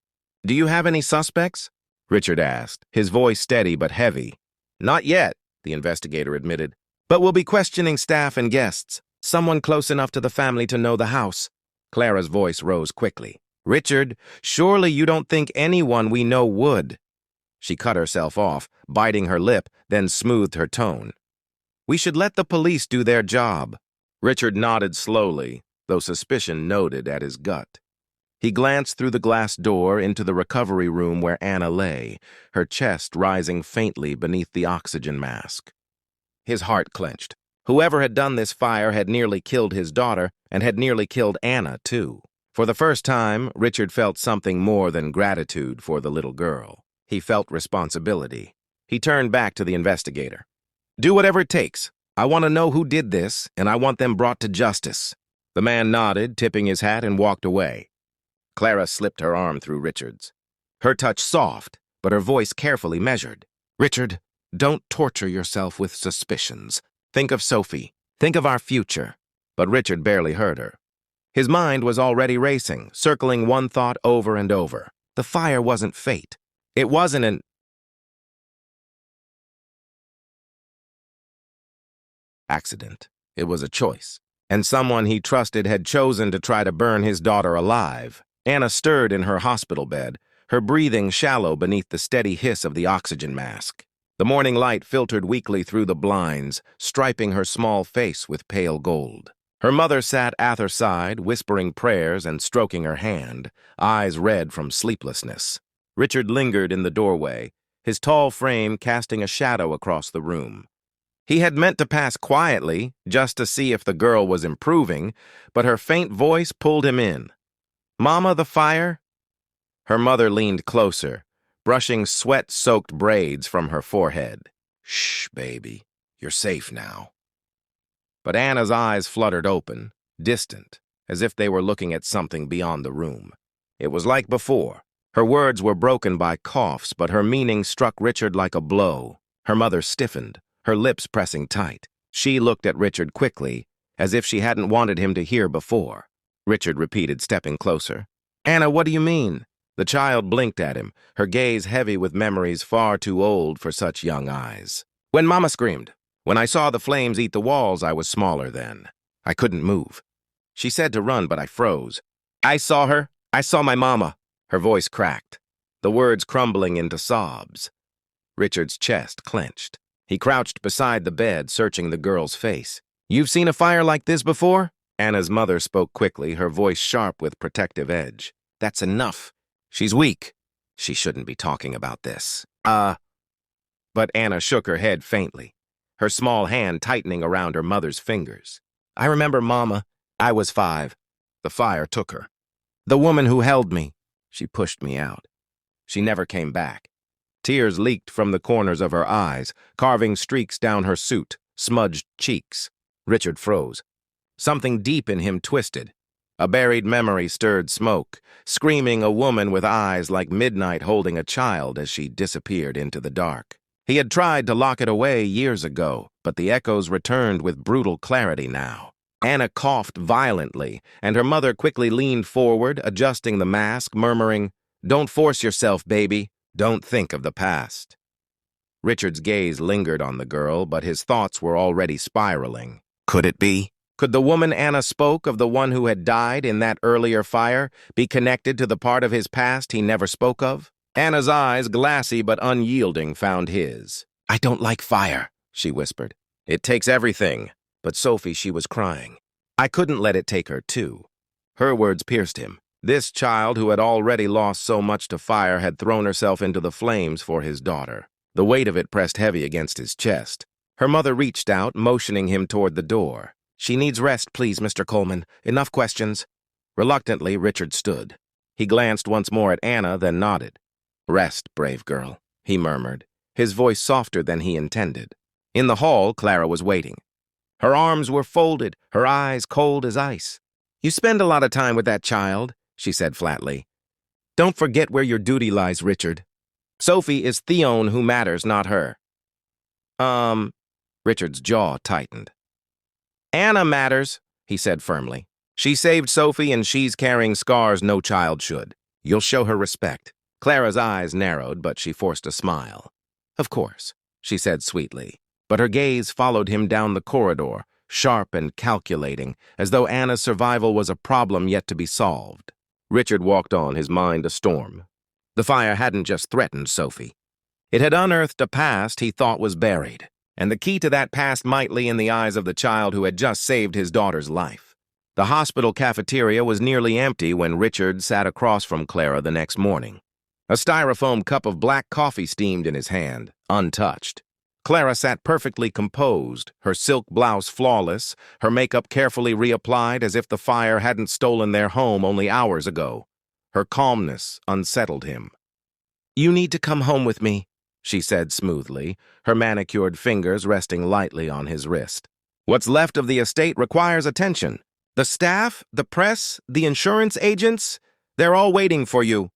Do you have any suspects? Richard asked, his voice steady but heavy. Not yet, the investigator admitted, but we'll be questioning staff and guests, someone close enough to the family to know the house. Clara's voice rose quickly. Richard, surely you don't think anyone we know would. She cut herself off, biting her lip, then smoothed her tone. We should let the police do their job. Richard nodded slowly, though suspicion noted at his gut. He glanced through the glass door into the recovery room where Anna lay, her chest rising faintly beneath the oxygen mask. His heart clenched. Whoever had done this fire had nearly killed his daughter and had nearly killed Anna, too. For the first time, Richard felt something more than gratitude for the little girl. He felt responsibility. He turned back to the investigator. Do whatever it takes. I want to know who did this, and I want them brought to justice. The man nodded, tipping his hat, and walked away. Clara slipped her arm through Richard's. Her touch soft, but her voice carefully measured. Richard, don't torture yourself with suspicions. Think of Sophie. Think of our future. But Richard barely heard her. His mind was already racing, circling one thought over and over. The fire wasn't fate. It wasn't an accident. It was a choice. And someone he trusted had chosen to try to burn his daughter alive. Anna stirred in her hospital bed, her breathing shallow beneath the steady hiss of the oxygen mask. The morning light filtered weakly through the blinds, striping her small face with pale gold. Her mother sat at her side, whispering prayers and stroking her hand, eyes red from sleeplessness. Richard lingered in the doorway, his tall frame casting a shadow across the room. He had meant to pass quietly, just to see if the girl was improving, but her faint voice pulled him in. Mama, the fire? Her mother leaned closer, brushing sweat-soaked braids from her forehead. Shh, baby, you're safe now. But Anna's eyes fluttered open, distant, as if they were looking at something beyond the room. It was like before. Her words were broken by coughs, but her meaning struck Richard like a blow. Her mother stiffened, her lips pressing tight. She looked at Richard quickly, as if she hadn't wanted him to hear before. Richard repeated, stepping closer. Anna, what do you mean? The child blinked at him, her gaze heavy with memories far too old for such young eyes. When Mama screamed. When I saw the flames eat the walls, I was smaller then. I couldn't move. She said to run, but I froze. I saw her. I saw my mama. Her voice cracked, the words crumbling into sobs. Richard's chest clenched. He crouched beside the bed, searching the girl's face. You've seen a fire like this before? Anna's mother spoke quickly, her voice sharp with protective edge. That's enough. She's weak. She shouldn't be talking about this. But Anna shook her head faintly. her small hand tightening around her mother's fingers. I remember Mama. I was 5. The fire took her. The woman who held me. She pushed me out. She never came back. Tears leaked from the corners of her eyes, carving streaks down her suit, smudged cheeks. Richard froze. Something deep in him twisted. A buried memory stirred smoke, screaming a woman with eyes like midnight holding a child as she disappeared into the dark. He had tried to lock it away years ago, but the echoes returned with brutal clarity now. Anna coughed violently, and her mother quickly leaned forward, adjusting the mask, murmuring, "Don't force yourself, baby. Don't think of the past." Richard's gaze lingered on the girl, but his thoughts were already spiraling. Could it be? Could the woman Anna spoke of, the one who had died in that earlier fire, be connected to the part of his past he never spoke of? Anna's eyes, glassy but unyielding, found his. "I don't like fire," she whispered. "It takes everything." But Sophie, she was crying. I couldn't let it take her too. Her words pierced him. This child who had already lost so much to fire had thrown herself into the flames for his daughter. The weight of it pressed heavy against his chest. Her mother reached out, motioning him toward the door. "She needs rest, please, Mr. Coleman. Enough questions." Reluctantly, Richard stood. He glanced once more at Anna, then nodded. "Rest, brave girl," he murmured, his voice softer than he intended. In the hall, Clara was waiting. Her arms were folded, her eyes cold as ice. "You spend a lot of time with that child," she said flatly. "Don't forget where your duty lies, Richard. Sophie is Theone who matters, not her." Richard's jaw tightened. "Anna matters," he said firmly. "She saved Sophie and she's carrying scars no child should. You'll show her respect." Clara's eyes narrowed, but she forced a smile. "Of course," she said sweetly, but her gaze followed him down the corridor, sharp and calculating, as though Anna's survival was a problem yet to be solved. Richard walked on, his mind a storm. The fire hadn't just threatened Sophie. It had unearthed a past he thought was buried, and the key to that past might lie in the eyes of the child who had just saved his daughter's life. The hospital cafeteria was nearly empty when Richard sat across from Clara the next morning. A styrofoam cup of black coffee steamed in his hand, untouched. Clara sat perfectly composed, her silk blouse flawless, her makeup carefully reapplied as if the fire hadn't stolen their home only hours ago. Her calmness unsettled him. "You need to come home with me," she said smoothly, her manicured fingers resting lightly on his wrist. "What's left of the estate requires attention. The staff, the press, the insurance agents, they're all waiting for you."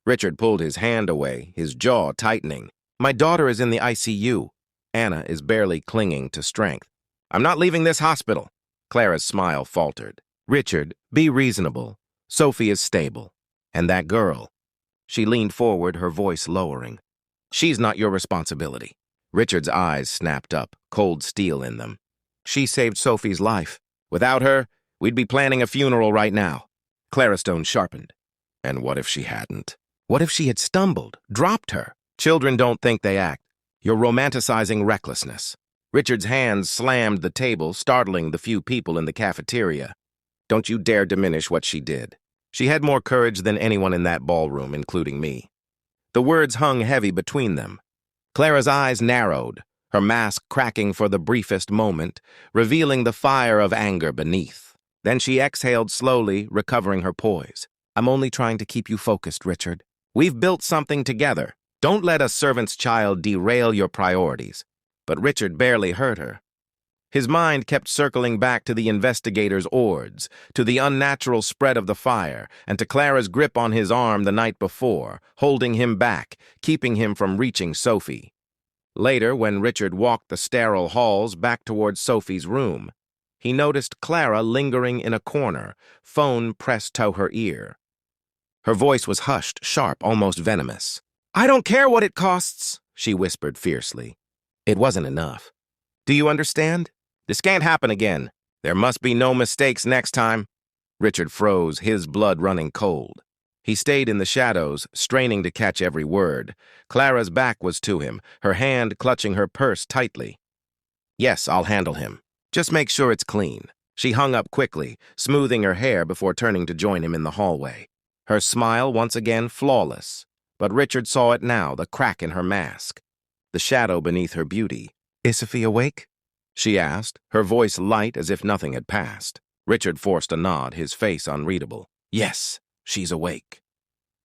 Richard pulled his hand away, his jaw tightening. "My daughter is in the ICU. Anna is barely clinging to strength." "I'm not leaving this hospital." Clara's smile faltered. "Richard, be reasonable. Sophie is stable. And that girl." She leaned forward, her voice lowering. "She's not your responsibility." Richard's eyes snapped up, cold steel in them. "She saved Sophie's life. Without her, we'd be planning a funeral right now." Clara's tone sharpened. "And what if she hadn't? What if she had stumbled, dropped her? Children don't think, they act. You're romanticizing recklessness." Richard's hands slammed the table, startling the few people in the cafeteria. "Don't you dare diminish what she did. She had more courage than anyone in that ballroom, including me." The words hung heavy between them. Clara's eyes narrowed, her mask cracking for the briefest moment, revealing the fire of anger beneath. Then she exhaled slowly, recovering her poise. "I'm only trying to keep you focused, Richard. We've built something together. Don't let a servant's child derail your priorities." But Richard barely heard her. His mind kept circling back to the investigator's oars, to the unnatural spread of the fire, and to Clara's grip on his arm the night before, holding him back, keeping him from reaching Sophie. Later, when Richard walked the sterile halls back towards Sophie's room, he noticed Clara lingering in a corner, phone pressed to her ear. Her voice was hushed, sharp, almost venomous. "I don't care what it costs," she whispered fiercely. It wasn't enough. "Do you understand? This can't happen again. There must be no mistakes next time." Richard froze, his blood running cold. He stayed in the shadows, straining to catch every word. Clara's back was to him, her hand clutching her purse tightly. "Yes, I'll handle him. Just make sure it's clean." She hung up quickly, smoothing her hair before turning to join him in the hallway. Her smile once again flawless, but Richard saw it now, the crack in her mask, the shadow beneath her beauty. Is Sophie awake? She asked, her voice light as if nothing had passed. Richard forced a nod, his face unreadable. Yes, she's awake.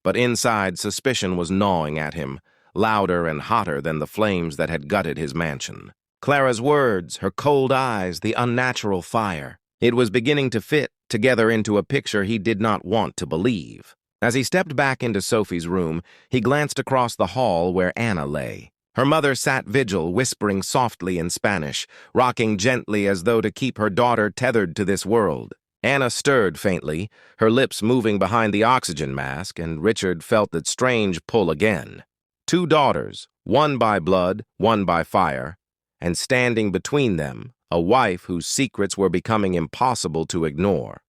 But inside, suspicion was gnawing at him, louder and hotter than the flames that had gutted his mansion. Clara's words, her cold eyes, the unnatural fire. It was beginning to fit together into a picture he did not want to believe. As he stepped back into Sophie's room, he glanced across the hall where Anna lay. Her mother sat vigil, whispering softly in Spanish, rocking gently as though to keep her daughter tethered to this world. Anna stirred faintly, her lips moving behind the oxygen mask, and Richard felt that strange pull again. Two daughters, one by blood, one by fire, and standing between them, a wife whose secrets were becoming impossible to ignore.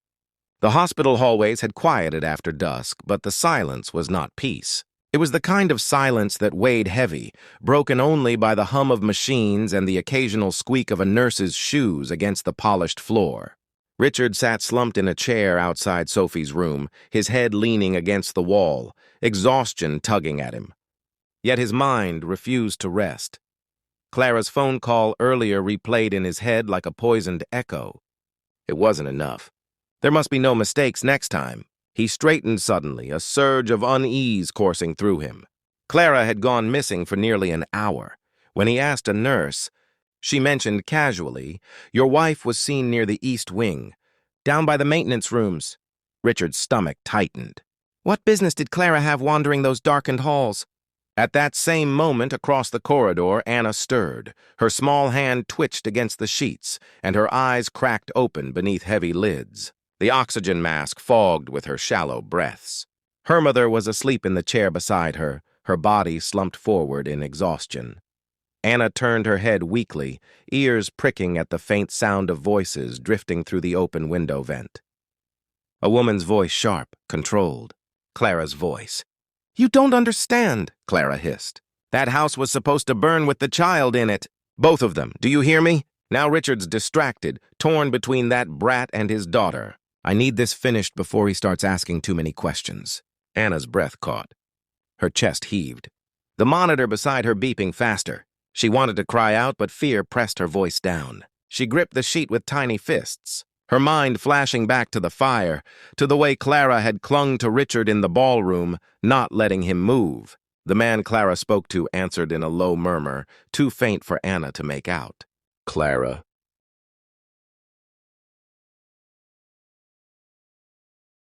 The hospital hallways had quieted after dusk, but the silence was not peace. It was the kind of silence that weighed heavy, broken only by the hum of machines and the occasional squeak of a nurse's shoes against the polished floor. Richard sat slumped in a chair outside Sophie's room, his head leaning against the wall, exhaustion tugging at him. Yet his mind refused to rest. Clara's phone call earlier replayed in his head like a poisoned echo. It wasn't enough. There must be no mistakes next time. He straightened suddenly, a surge of unease coursing through him. Clara had gone missing for nearly an hour. When he asked a nurse, she mentioned casually, "Your wife was seen near the east wing, down by the maintenance rooms." Richard's stomach tightened. What business did Clara have wandering those darkened halls? At that same moment, across the corridor, Anna stirred. Her small hand twitched against the sheets, and her eyes cracked open beneath heavy lids. The oxygen mask fogged with her shallow breaths. Her mother was asleep in the chair beside her, her body slumped forward in exhaustion. Anna turned her head weakly, ears pricking at the faint sound of voices drifting through the open window vent. A woman's voice, sharp, controlled. Clara's voice. "You don't understand," Clara hissed. "That house was supposed to burn with the child in it. Both of them, do you hear me?" Now Richard's distracted, torn between that brat and his daughter. "I need this finished before he starts asking too many questions." Anna's breath caught. Her chest heaved. The monitor beside her beeping faster. She wanted to cry out, but fear pressed her voice down. She gripped the sheet with tiny fists, her mind flashing back to the fire, to the way Clara had clung to Richard in the ballroom, not letting him move. The man Clara spoke to answered in a low murmur, too faint for Anna to make out. "Clara."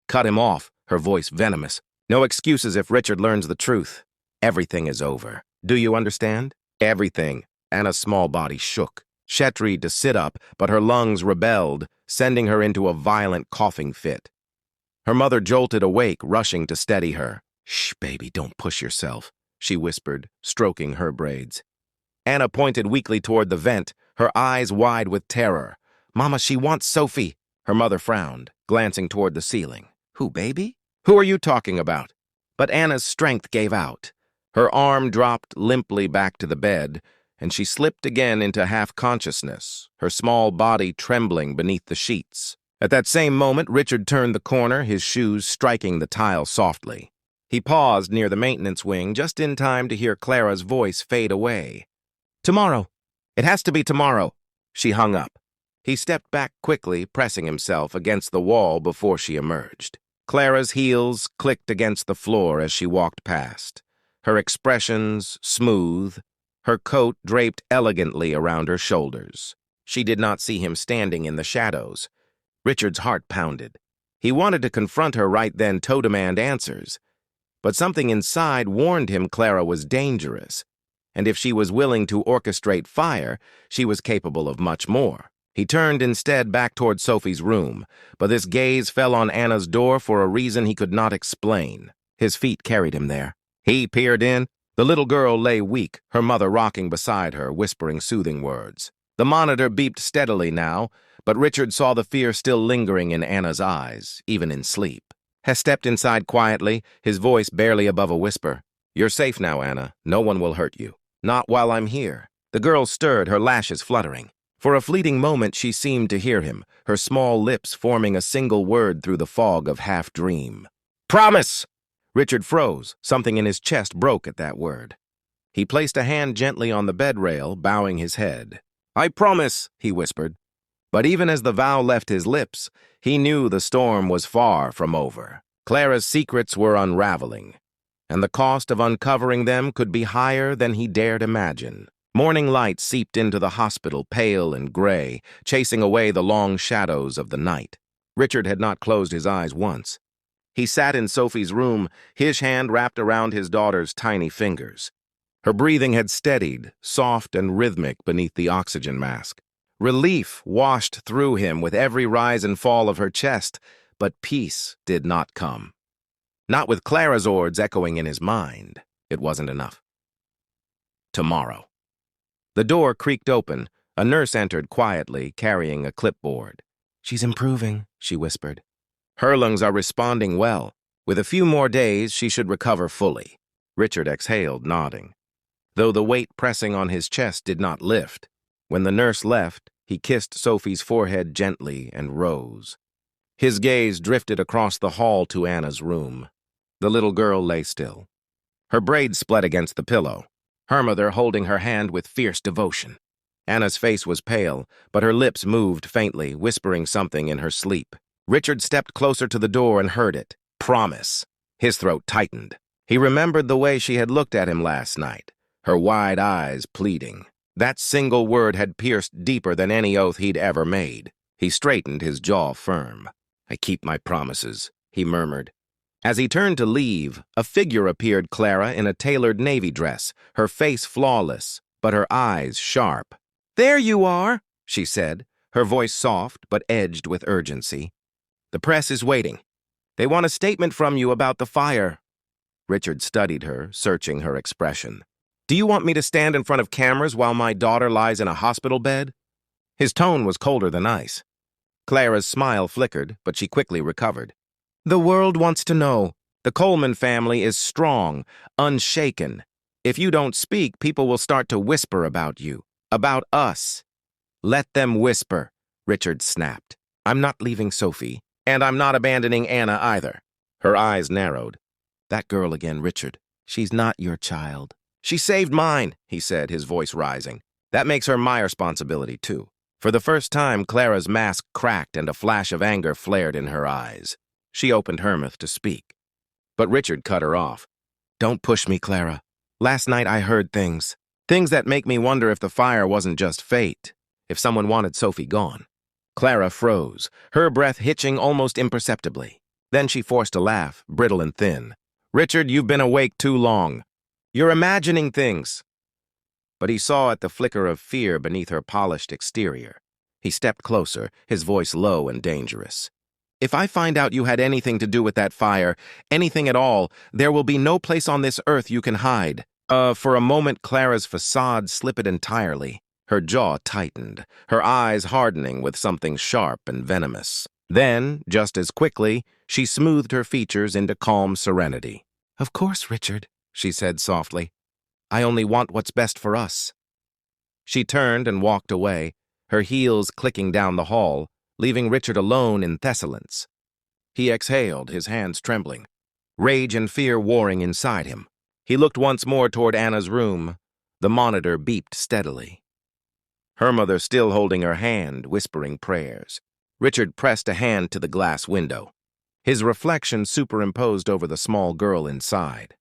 Cut him off, her voice venomous. "No excuses if Richard learns the truth. Everything is over. Do you understand? Everything." Anna's small body shook. She tried to sit up, but her lungs rebelled, sending her into a violent coughing fit. Her mother jolted awake, rushing to steady her. "Shh, baby, don't push yourself," she whispered, stroking her braids. Anna pointed weakly toward the vent, her eyes wide with terror. "Mama, she wants Sophie." Her mother frowned, glancing toward the ceiling. "Who, baby? Who are you talking about?" But Anna's strength gave out. Her arm dropped limply back to the bed, and she slipped again into half-consciousness, her small body trembling beneath the sheets. At that same moment, Richard turned the corner, his shoes striking the tile softly. He paused near the maintenance wing just in time to hear Clara's voice fade away. "Tomorrow. It has to be tomorrow." She hung up. He stepped back quickly, pressing himself against the wall before she emerged. Clara's heels clicked against the floor as she walked past, her expressions smooth, her coat draped elegantly around her shoulders. She did not see him standing in the shadows. Richard's heart pounded. He wanted to confront her right then to demand answers, but something inside warned him Clara was dangerous, and if she was willing to orchestrate fire, she was capable of much more. He turned instead back toward Sophie's room, but this gaze fell on Anna's door for a reason he could not explain. His feet carried him there. He peered in. The little girl lay weak, her mother rocking beside her, whispering soothing words. The monitor beeped steadily now, but Richard saw the fear still lingering in Anna's eyes, even in sleep. He stepped inside quietly, his voice barely above a whisper. "You're safe now, Anna. No one will hurt you. Not while I'm here." The girl stirred, her lashes fluttering. For a fleeting moment she seemed to hear him, her small lips forming a single word through the fog of half-dream. "Promise!" Richard froze. Something in his chest broke at that word. He placed a hand gently on the bed rail, bowing his head. "I promise," he whispered. But even as the vow left his lips, he knew the storm was far from over. Clara's secrets were unraveling, and the cost of uncovering them could be higher than he dared imagine. Morning light seeped into the hospital, pale and gray, chasing away the long shadows of the night. Richard had not closed his eyes once. He sat in Sophie's room, his hand wrapped around his daughter's tiny fingers. Her breathing had steadied, soft and rhythmic beneath the oxygen mask. Relief washed through him with every rise and fall of her chest, but peace did not come. Not with Clara's words echoing in his mind. It wasn't enough. Tomorrow. The door creaked open. A nurse entered quietly, carrying a clipboard. "She's improving," she whispered. "Her lungs are responding well. With a few more days, she should recover fully." Richard exhaled, nodding, though the weight pressing on his chest did not lift. When the nurse left, he kissed Sophie's forehead gently and rose. His gaze drifted across the hall to Anna's room. The little girl lay still. Her braids split against the pillow, her mother holding her hand with fierce devotion. Anna's face was pale, but her lips moved faintly, whispering something in her sleep. Richard stepped closer to the door and heard it. Promise. His throat tightened. He remembered the way she had looked at him last night, her wide eyes pleading. That single word had pierced deeper than any oath he'd ever made. He straightened, his jaw firm. "I keep my promises," he murmured. As he turned to leave, a figure appeared Clara in a tailored navy dress, her face flawless, but her eyes sharp. "There you are," she said, her voice soft but edged with urgency. "The press is waiting. They want a statement from you about the fire." Richard studied her, searching her expression. "Do you want me to stand in front of cameras while my daughter lies in a hospital bed?" His tone was colder than ice. Clara's smile flickered, but she quickly recovered. "The world wants to know. The Coleman family is strong, unshaken. If you don't speak, people will start to whisper about you, about us." "Let them whisper," Richard snapped. "I'm not leaving Sophie, and I'm not abandoning Anna either." Her eyes narrowed. "That girl again, Richard. She's not your child." "She saved mine," he said, his voice rising. "That makes her my responsibility, too." For the first time, Clara's mask cracked and a flash of anger flared in her eyes. She opened her mouth to speak, but Richard cut her off. "Don't push me, Clara. Last night I heard things. Things that make me wonder if the fire wasn't just fate, if someone wanted Sophie gone." Clara froze, her breath hitching almost imperceptibly. Then she forced a laugh, brittle and thin. "Richard, you've been awake too long. You're imagining things." But he saw at the flicker of fear beneath her polished exterior. He stepped closer, his voice low and dangerous. "If I find out you had anything to do with that fire, anything at all, there will be no place on this earth you can hide." For a moment, Clara's facade slipped entirely. Her jaw tightened, her eyes hardening with something sharp and venomous. Then, just as quickly, she smoothed her features into calm serenity. "Of course, Richard," she said softly. "I only want what's best for us." She turned and walked away, her heels clicking down the hall, leaving Richard alone in Thessalon's. He exhaled, his hands trembling, rage and fear warring inside him. He looked once more toward Anna's room. The monitor beeped steadily. Her mother still holding her hand, whispering prayers. Richard pressed a hand to the glass window, his reflection superimposed over the small girl inside.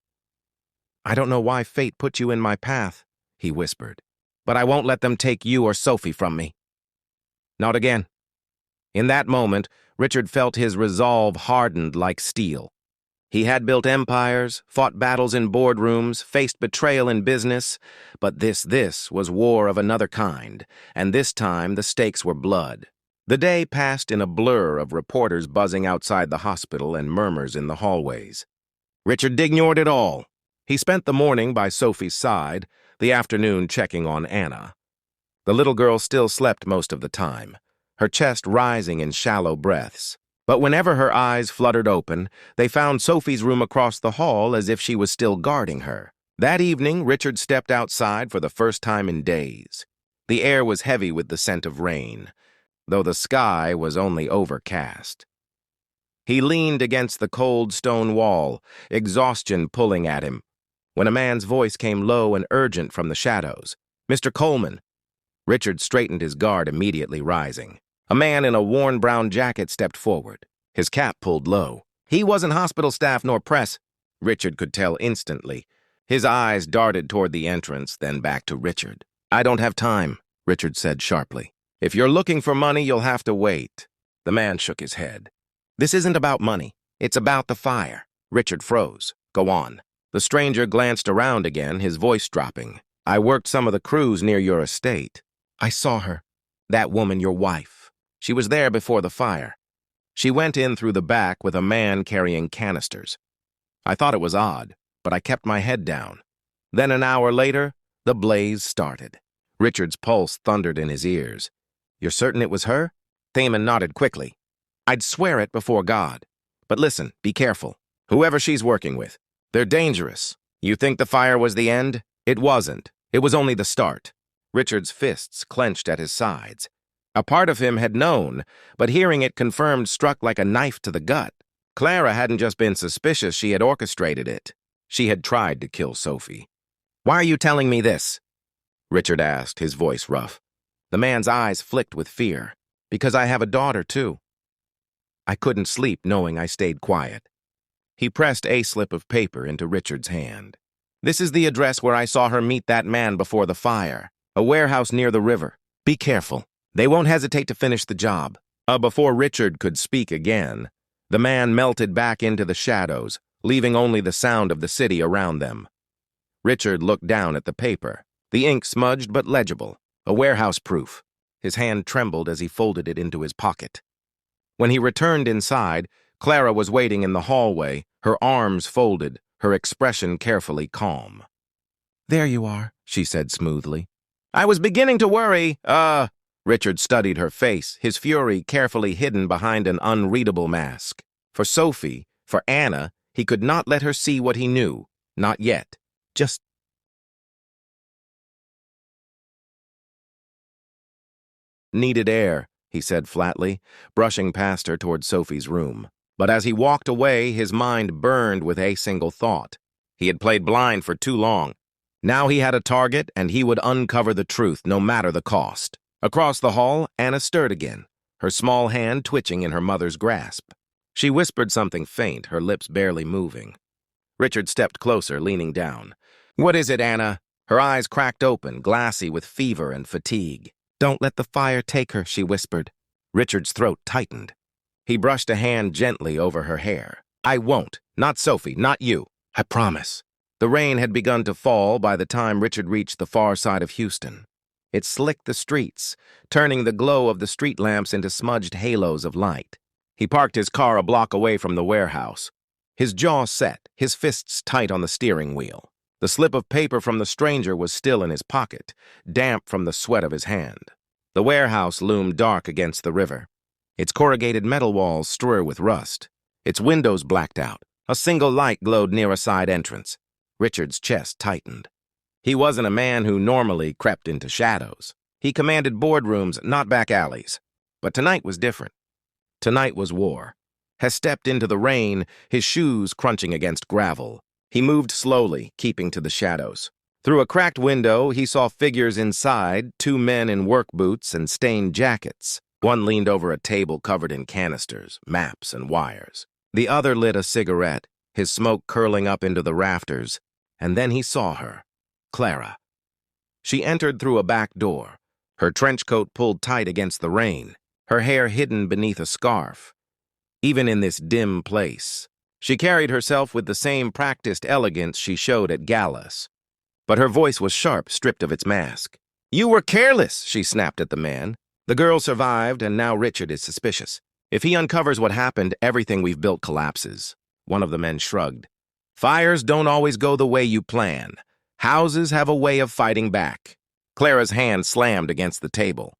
"I don't know why fate put you in my path," he whispered, "but I won't let them take you or Sophie from me. Not again." In that moment, Richard felt his resolve hardened like steel. He had built empires, fought battles in boardrooms, faced betrayal in business, but this was war of another kind, and this time the stakes were blood. The day passed in a blur of reporters buzzing outside the hospital and murmurs in the hallways. Richard ignored it all. He spent the morning by Sophie's side, the afternoon checking on Anna. The little girl still slept most of the time, her chest rising in shallow breaths. But whenever her eyes fluttered open, they found Sophie's room across the hall as if she was still guarding her. That evening, Richard stepped outside for the first time in days. The air was heavy with the scent of rain, though the sky was only overcast. He leaned against the cold stone wall, exhaustion pulling at him. when a man's voice came low and urgent from the shadows. "Mr. Coleman." Richard straightened his guard, immediately rising. A man in a worn brown jacket stepped forward, his cap pulled low. He wasn't hospital staff nor press, Richard could tell instantly. His eyes darted toward the entrance, then back to Richard. "I don't have time," Richard said sharply. "If you're looking for money, you'll have to wait." The man shook his head. "This isn't about money. It's about the fire." Richard froze. "Go on." The stranger glanced around again, his voice dropping. "I worked some of the crews near your estate. I saw her. That woman, your wife. She was there before the fire. She went in through the back with a man carrying canisters. I thought it was odd, but I kept my head down. Then an hour later, the blaze started." Richard's pulse thundered in his ears. "You're certain it was her?" Thaman nodded quickly. "I'd swear it before God. But listen, be careful. Whoever she's working with, they're dangerous. You think the fire was the end? It wasn't. It was only the start." Richard's fists clenched at his sides. A part of him had known, but hearing it confirmed struck like a knife to the gut. Clara hadn't just been suspicious, she had orchestrated it. She had tried to kill Sophie. "Why are you telling me this?" Richard asked, his voice rough. The man's eyes flicked with fear. "Because I have a daughter, too." I couldn't sleep knowing I stayed quiet. He pressed a slip of paper into Richard's hand. "This is the address where I saw her meet that man before the fire. A warehouse near the river. Be careful. They won't hesitate to finish the job." Before Richard could speak again, the man melted back into the shadows, leaving only the sound of the city around them. Richard looked down at the paper, the ink smudged but legible, a warehouse proof. His hand trembled as he folded it into his pocket. When he returned inside, Clara was waiting in the hallway, her arms folded, her expression carefully calm. "There you are," she said smoothly. "I was beginning to worry, Richard studied her face, his fury carefully hidden behind an unreadable mask. For Sophie, for Anna, he could not let her see what he knew. Not yet. Just needed air, he said flatly, brushing past her toward Sophie's room. But as he walked away, his mind burned with a single thought. He had played blind for too long. Now he had a target, and he would uncover the truth, no matter the cost. Across the hall, Anna stirred again, her small hand twitching in her mother's grasp. She whispered something faint, her lips barely moving. Richard stepped closer, leaning down. "What is it, Anna?" Her eyes cracked open, glassy with fever and fatigue. "Don't let the fire take her," she whispered. Richard's throat tightened. He brushed a hand gently over her hair. "I won't. Not Sophie, not you. I promise." The rain had begun to fall by the time Richard reached the far side of Houston. It slicked the streets, turning the glow of the street lamps into smudged halos of light. He parked his car a block away from the warehouse. His jaw set, his fists tight on the steering wheel. The slip of paper from the stranger was still in his pocket, damp from the sweat of his hand. The warehouse loomed dark against the river. Its corrugated metal walls strewn with rust. Its windows blacked out. A single light glowed near a side entrance. Richard's chest tightened. He wasn't a man who normally crept into shadows. He commanded boardrooms, not back alleys. But tonight was different. Tonight was war. Hess stepped into the rain, his shoes crunching against gravel. He moved slowly, keeping to the shadows. Through a cracked window, he saw figures inside, two men in work boots and stained jackets. One leaned over a table covered in canisters, maps, and wires. The other lit a cigarette, his smoke curling up into the rafters. And then he saw her. Clara. She entered through a back door, her trench coat pulled tight against the rain, her hair hidden beneath a scarf. Even in this dim place, she carried herself with the same practiced elegance she showed at galas. But her voice was sharp, stripped of its mask. "You were careless," she snapped at the man. "The girl survived, and now Richard is suspicious. If he uncovers what happened, everything we've built collapses." One of the men shrugged. "Fires don't always go the way you plan. Houses have a way of fighting back." Clara's hand slammed against the table.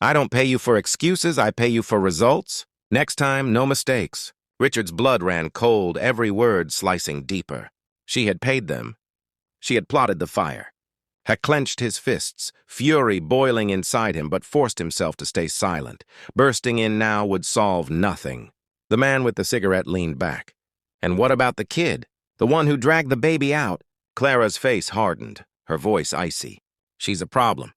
"I don't pay you for excuses, I pay you for results. Next time, no mistakes." Richard's blood ran cold, every word slicing deeper. She had paid them. She had plotted the fire. Had clenched his fists, fury boiling inside him, but forced himself to stay silent. Bursting in now would solve nothing. The man with the cigarette leaned back. "And what about the kid? The one who dragged the baby out?" Clara's face hardened, her voice icy. She's a problem.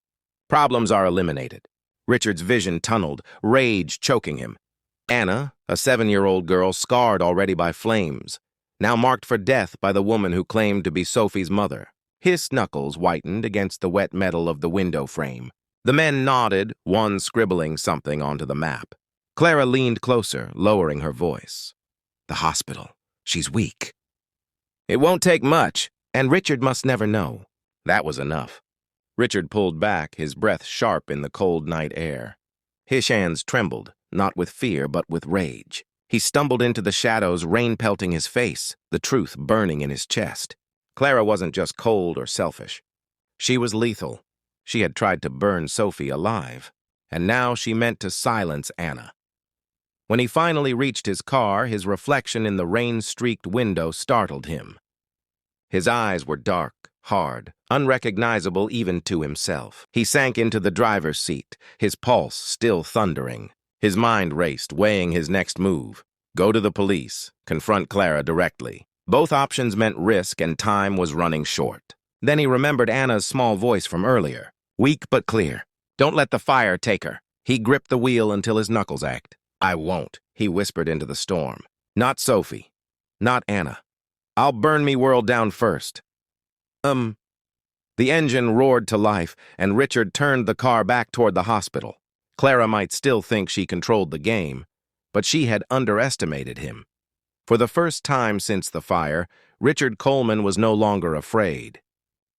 Problems are eliminated. Richard's vision tunneled, rage choking him. Anna, a 7-year-old girl scarred already by flames, now marked for death by the woman who claimed to be Sophie's mother. His knuckles whitened against the wet metal of the window frame. The men nodded, one scribbling something onto the map. Clara leaned closer, lowering her voice. The hospital. She's weak. It won't take much, and Richard must never know. That was enough. Richard pulled back, his breath sharp in the cold night air. His hands trembled, not with fear, but with rage. He stumbled into the shadows, rain pelting his face, the truth burning in his chest. Clara wasn't just cold or selfish. She was lethal. She had tried to burn Sophie alive, and now she meant to silence Anna. When he finally reached his car, his reflection in the rain-streaked window startled him. His eyes were dark, hard, unrecognizable even to himself. He sank into the driver's seat, his pulse still thundering. His mind raced, weighing his next move. Go to the police, confront Clara directly. Both options meant risk, and time was running short. Then he remembered Anna's small voice from earlier. Weak but clear. Don't let the fire take her. He gripped the wheel until his knuckles ached. I won't, he whispered into the storm. Not Sophie. Not Anna. I'll burn me world down first. The engine roared to life, and Richard turned the car back toward the hospital. Clara might still think she controlled the game, but she had underestimated him. For the first time since the fire, Richard Coleman was no longer afraid.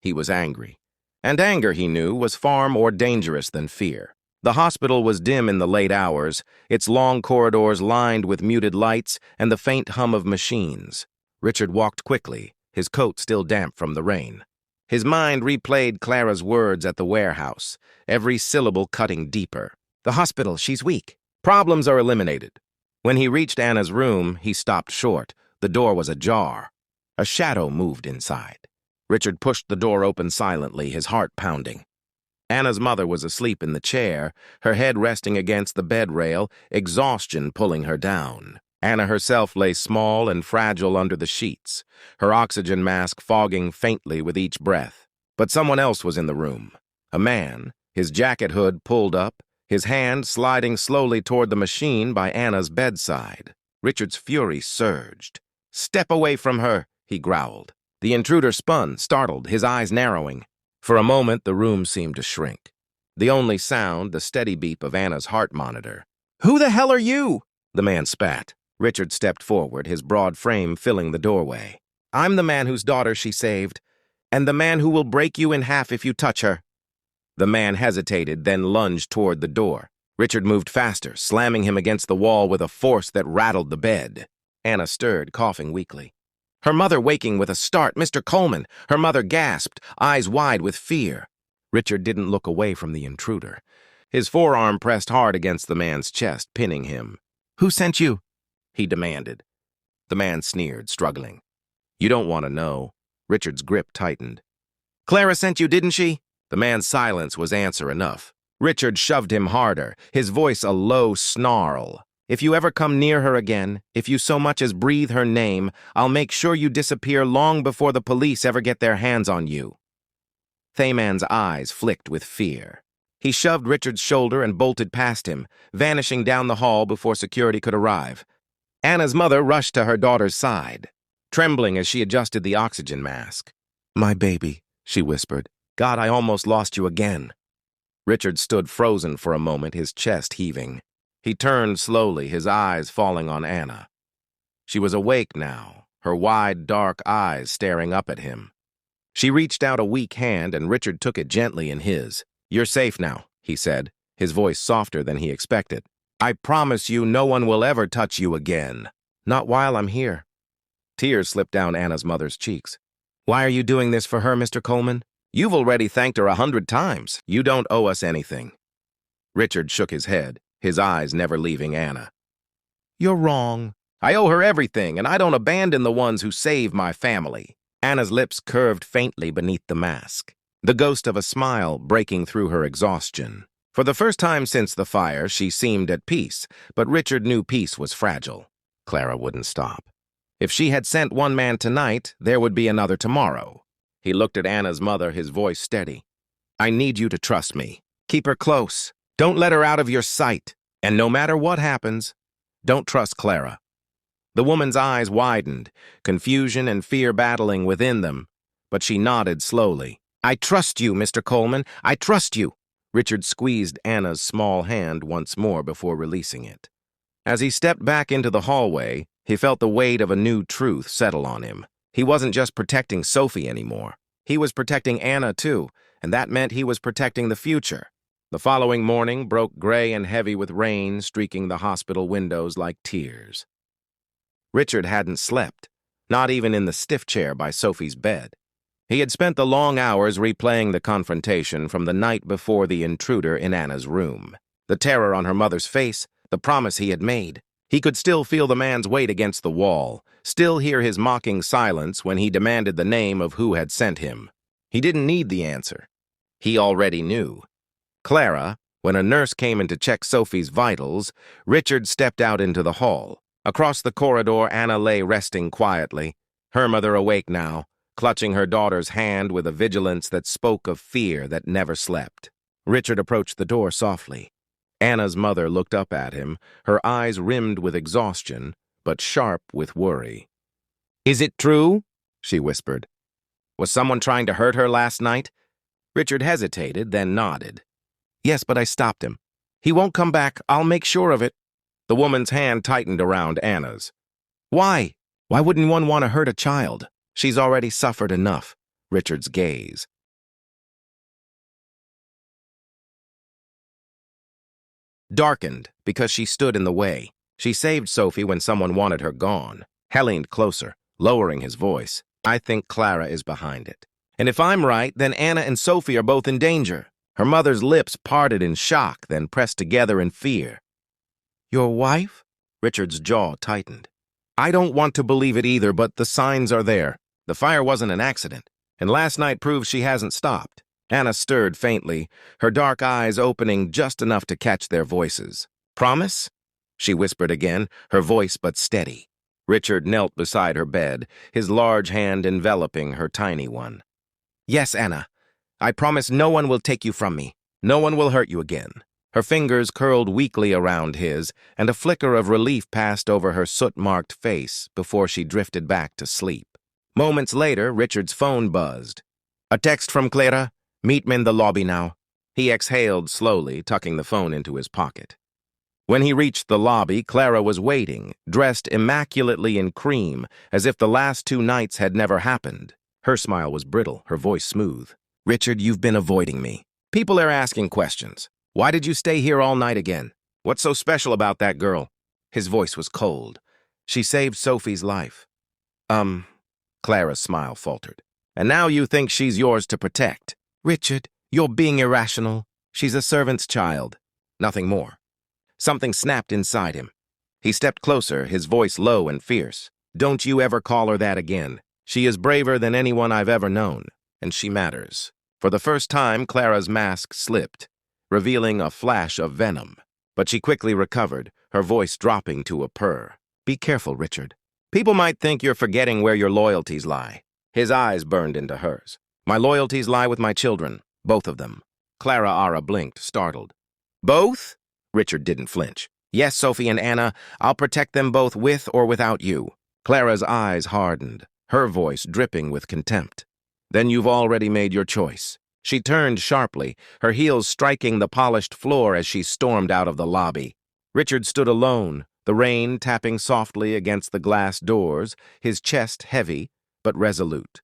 He was angry. And anger, he knew, was far more dangerous than fear. The hospital was dim in the late hours, its long corridors lined with muted lights and the faint hum of machines. Richard walked quickly, his coat still damp from the rain. His mind replayed Clara's words at the warehouse, every syllable cutting deeper. The hospital, she's weak. Problems are eliminated. When he reached Anna's room, he stopped short. The door was ajar. A shadow moved inside. Richard pushed the door open silently, his heart pounding. Anna's mother was asleep in the chair, her head resting against the bed rail, exhaustion pulling her down. Anna herself lay small and fragile under the sheets, her oxygen mask fogging faintly with each breath. But someone else was in the room. A man, his jacket hood pulled up, his hand sliding slowly toward the machine by Anna's bedside. Richard's fury surged. "Step away from her," he growled. The intruder spun, startled, his eyes narrowing. For a moment, the room seemed to shrink. The only sound, the steady beep of Anna's heart monitor. "Who the hell are you?" the man spat. Richard stepped forward, his broad frame filling the doorway. "I'm the man whose daughter she saved, and the man who will break you in half if you touch her." The man hesitated, then lunged toward the door. Richard moved faster, slamming him against the wall with a force that rattled the bed. Anna stirred, coughing weakly. Her mother waking with a start. "Mr. Coleman!" Her mother gasped, eyes wide with fear. Richard didn't look away from the intruder. His forearm pressed hard against the man's chest, pinning him. "Who sent you?" he demanded. The man sneered, struggling. "You don't want to know." Richard's grip tightened. "Clara sent you, didn't she?" The man's silence was answer enough. Richard shoved him harder, his voice a low snarl. "If you ever come near her again, if you so much as breathe her name, I'll make sure you disappear long before the police ever get their hands on you." Thayman's eyes flicked with fear. He shoved Richard's shoulder and bolted past him, vanishing down the hall before security could arrive. Anna's mother rushed to her daughter's side, trembling as she adjusted the oxygen mask. "My baby," she whispered. "God, I almost lost you again." Richard stood frozen for a moment, his chest heaving. He turned slowly, his eyes falling on Anna. She was awake now, her wide, dark eyes staring up at him. She reached out a weak hand, and Richard took it gently in his. "You're safe now," he said, his voice softer than he expected. "I promise you no one will ever touch you again. Not while I'm here." Tears slipped down Anna's mother's cheeks. "Why are you doing this for her, Mr. Coleman? You've already thanked her 100 times. You don't owe us anything." Richard shook his head, his eyes never leaving Anna. "You're wrong. I owe her everything, and I don't abandon the ones who save my family." Anna's lips curved faintly beneath the mask, the ghost of a smile breaking through her exhaustion. For the first time since the fire, she seemed at peace, but Richard knew peace was fragile. Clara wouldn't stop. If she had sent one man tonight, there would be another tomorrow. He looked at Anna's mother, his voice steady. I need you to trust me. Keep her close. Don't let her out of your sight. And no matter what happens, don't trust Clara. The woman's eyes widened, confusion and fear battling within them, but she nodded slowly. I trust you, Mr. Coleman. I trust you. Richard squeezed Anna's small hand once more before releasing it. As he stepped back into the hallway, he felt the weight of a new truth settle on him. He wasn't just protecting Sophie anymore. He was protecting Anna, too, and that meant he was protecting the future. The following morning broke gray and heavy with rain streaking the hospital windows like tears. Richard hadn't slept, not even in the stiff chair by Sophie's bed. He had spent the long hours replaying the confrontation from the night before the intruder in Anna's room. The terror on her mother's face, the promise he had made. He could still feel the man's weight against the wall, still hear his mocking silence when he demanded the name of who had sent him. He didn't need the answer. He already knew. Clara, when a nurse came in to check Sophie's vitals, Richard stepped out into the hall. Across the corridor, Anna lay resting quietly, her mother awake now, clutching her daughter's hand with a vigilance that spoke of fear that never slept. Richard approached the door softly. Anna's mother looked up at him, her eyes rimmed with exhaustion, but sharp with worry. Is it true? She whispered. Was someone trying to hurt her last night? Richard hesitated, then nodded. Yes, but I stopped him. He won't come back. I'll make sure of it. The woman's hand tightened around Anna's. Why? Why wouldn't one want to hurt a child? She's already suffered enough. Richard's gaze darkened because she stood in the way. She saved Sophie when someone wanted her gone. Hal leaned closer, lowering his voice. I think Clara is behind it. And if I'm right, then Anna and Sophie are both in danger. Her mother's lips parted in shock, then pressed together in fear. Your wife? Richard's jaw tightened. I don't want to believe it either, but the signs are there. The fire wasn't an accident, and last night proves she hasn't stopped. Anna stirred faintly, her dark eyes opening just enough to catch their voices. Promise? She whispered again, her voice but steady. Richard knelt beside her bed, his large hand enveloping her tiny one. Yes, Anna. I promise no one will take you from me. No one will hurt you again. Her fingers curled weakly around his, and a flicker of relief passed over her soot-marked face before she drifted back to sleep. Moments later, Richard's phone buzzed. A text from Clara. Meet me in the lobby now. He exhaled slowly, tucking the phone into his pocket. When he reached the lobby, Clara was waiting, dressed immaculately in cream, as if the last 2 nights had never happened. Her smile was brittle, her voice smooth. Richard, you've been avoiding me. People are asking questions. Why did you stay here all night again? What's so special about that girl? His voice was cold. She saved Sophie's life. Clara's smile faltered. And now you think she's yours to protect. Richard, you're being irrational. She's a servant's child. Nothing more. Something snapped inside him. He stepped closer, his voice low and fierce. Don't you ever call her that again. She is braver than anyone I've ever known, and she matters. For the first time, Clara's mask slipped, revealing a flash of venom. But she quickly recovered, her voice dropping to a purr. Be careful, Richard. People might think you're forgetting where your loyalties lie. His eyes burned into hers. My loyalties lie with my children, both of them. Clara Ara blinked, startled. Both? Richard didn't flinch. Yes, Sophie and Anna, I'll protect them both with or without you. Clara's eyes hardened, her voice dripping with contempt. Then you've already made your choice. She turned sharply, her heels striking the polished floor as she stormed out of the lobby. Richard stood alone, the rain tapping softly against the glass doors, his chest heavy but resolute.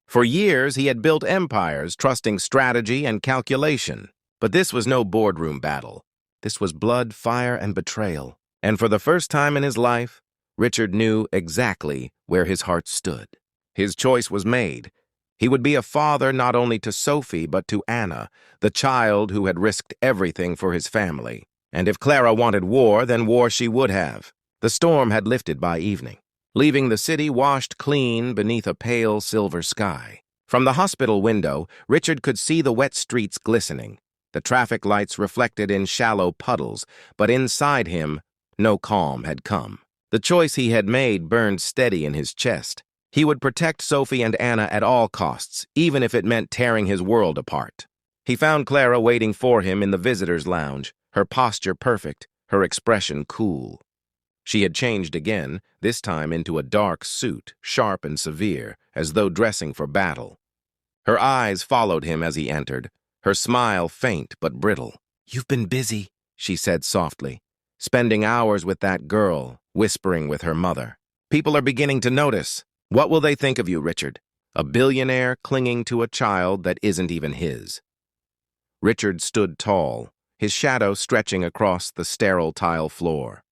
For years, he had built empires, trusting strategy and calculation. But this was no boardroom battle. This was blood, fire, and betrayal. And for the first time in his life, Richard knew exactly where his heart stood. His choice was made. He would be a father not only to Sophie, but to Anna, the child who had risked everything for his family. And if Clara wanted war, then war she would have. The storm had lifted by evening, leaving the city washed clean beneath a pale silver sky. From the hospital window, Richard could see the wet streets glistening, the traffic lights reflected in shallow puddles, but inside him, no calm had come. The choice he had made burned steady in his chest. He would protect Sophie and Anna at all costs, even if it meant tearing his world apart. He found Clara waiting for him in the visitors' lounge, her posture perfect, her expression cool. She had changed again, this time into a dark suit, sharp and severe, as though dressing for battle. Her eyes followed him as he entered, her smile faint but brittle. "You've been busy," she said softly, "spending hours with that girl, whispering with her mother. People are beginning to notice. What will they think of you, Richard? A billionaire clinging to a child that isn't even his." Richard stood tall, his shadow stretching across the sterile tile floor.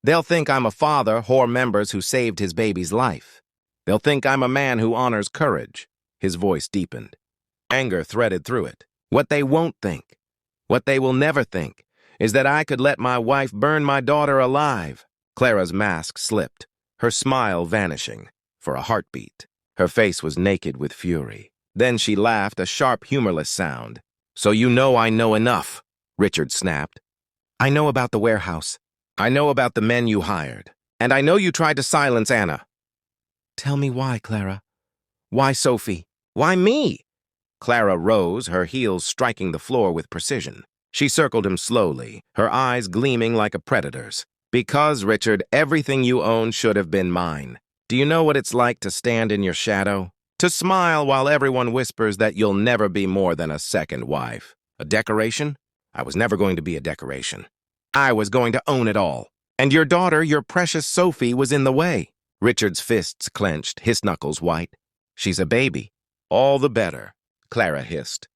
"They'll think I'm a father whore members who saved his baby's life. They'll think I'm a man who honors courage." His voice deepened. Anger threaded through it. "What they won't think, what they will never think, is that I could let my wife burn my daughter alive." Clara's mask slipped, her smile vanishing for a heartbeat. Her face was naked with fury. Then she laughed, a sharp, humorless sound. "So you know I know enough," Richard snapped. "I know about the warehouse. I know about the men you hired. And I know you tried to silence Anna." "Tell me why, Clara. Why Sophie? Why me?" Clara rose, her heels striking the floor with precision. She circled him slowly, her eyes gleaming like a predator's. "Because, Richard, everything you own should have been mine. Do you know what it's like to stand in your shadow? To smile while everyone whispers that you'll never be more than a second wife. A decoration? I was never going to be a decoration. I was going to own it all. And your daughter, your precious Sophie, was in the way." Richard's fists clenched, his knuckles white. "She's a baby. All the better," Clara hissed.